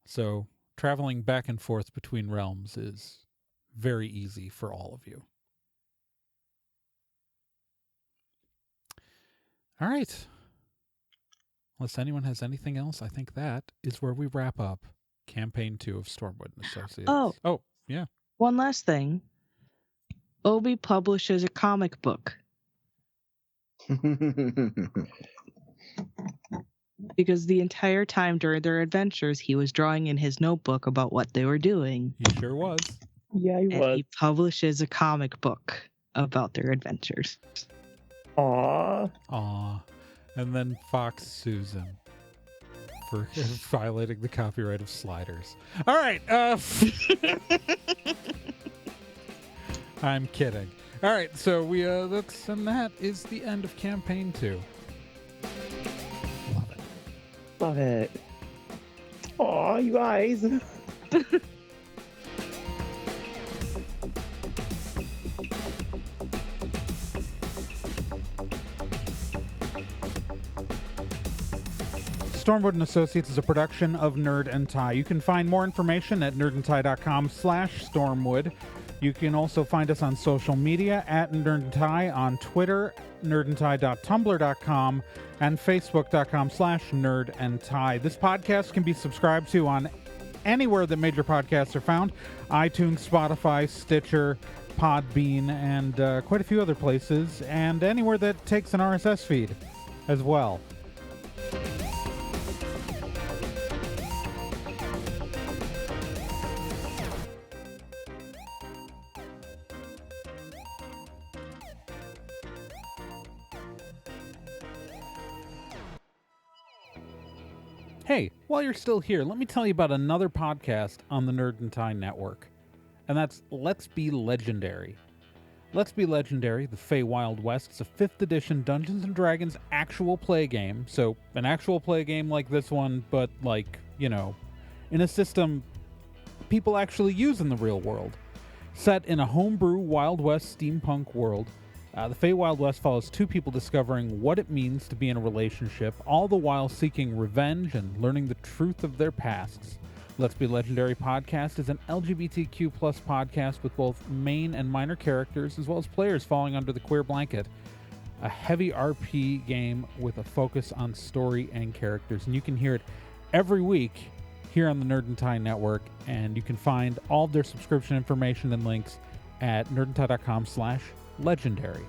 So traveling back and forth between realms is very easy for all of you. All right. Unless anyone has anything else, I think that is where we wrap up Campaign 2 of Stormwood and Associates. Oh, yeah. One last thing. Obie publishes a comic book. Because the entire time during their adventures, he was drawing in his notebook about what they were doing. He sure was. Yeah, he was. He publishes a comic book about their adventures. Aww. And then Fox sues him for violating the copyright of Sliders. All right. I'm kidding. All right, so that is the end of Campaign 2. Love it. Love it. Aw, you guys. Stormwood and Associates is a production of Nerd and Tie. You can find more information at nerdandtie.com/Stormwood. You can also find us on social media at Nerd and Tie on Twitter, nerdandtie.tumblr.com, and facebook.com/Nerd and Tie. This podcast can be subscribed to on anywhere that major podcasts are found: iTunes, Spotify, Stitcher, Podbean, and quite a few other places, and anywhere that takes an RSS feed as well. Hey, while you're still here, let me tell you about another podcast on the Nerd and Tie Network, and that's Let's Be Legendary. Let's Be Legendary, the Fey Wild West, is a 5th edition Dungeons & Dragons actual play game. So, an actual play game like this one, but in a system people actually use in the real world. Set in a homebrew Wild West steampunk world, the Fey Wild West follows two people discovering what it means to be in a relationship, all the while seeking revenge and learning the truth of their pasts. Let's Be Legendary podcast is an LGBTQ+ podcast with both main and minor characters, as well as players falling under the queer blanket. A heavy RP game with a focus on story and characters. And you can hear it every week here on the Nerd and Tie Network, and you can find all of their subscription information and links at nerdandtie.com/legendary.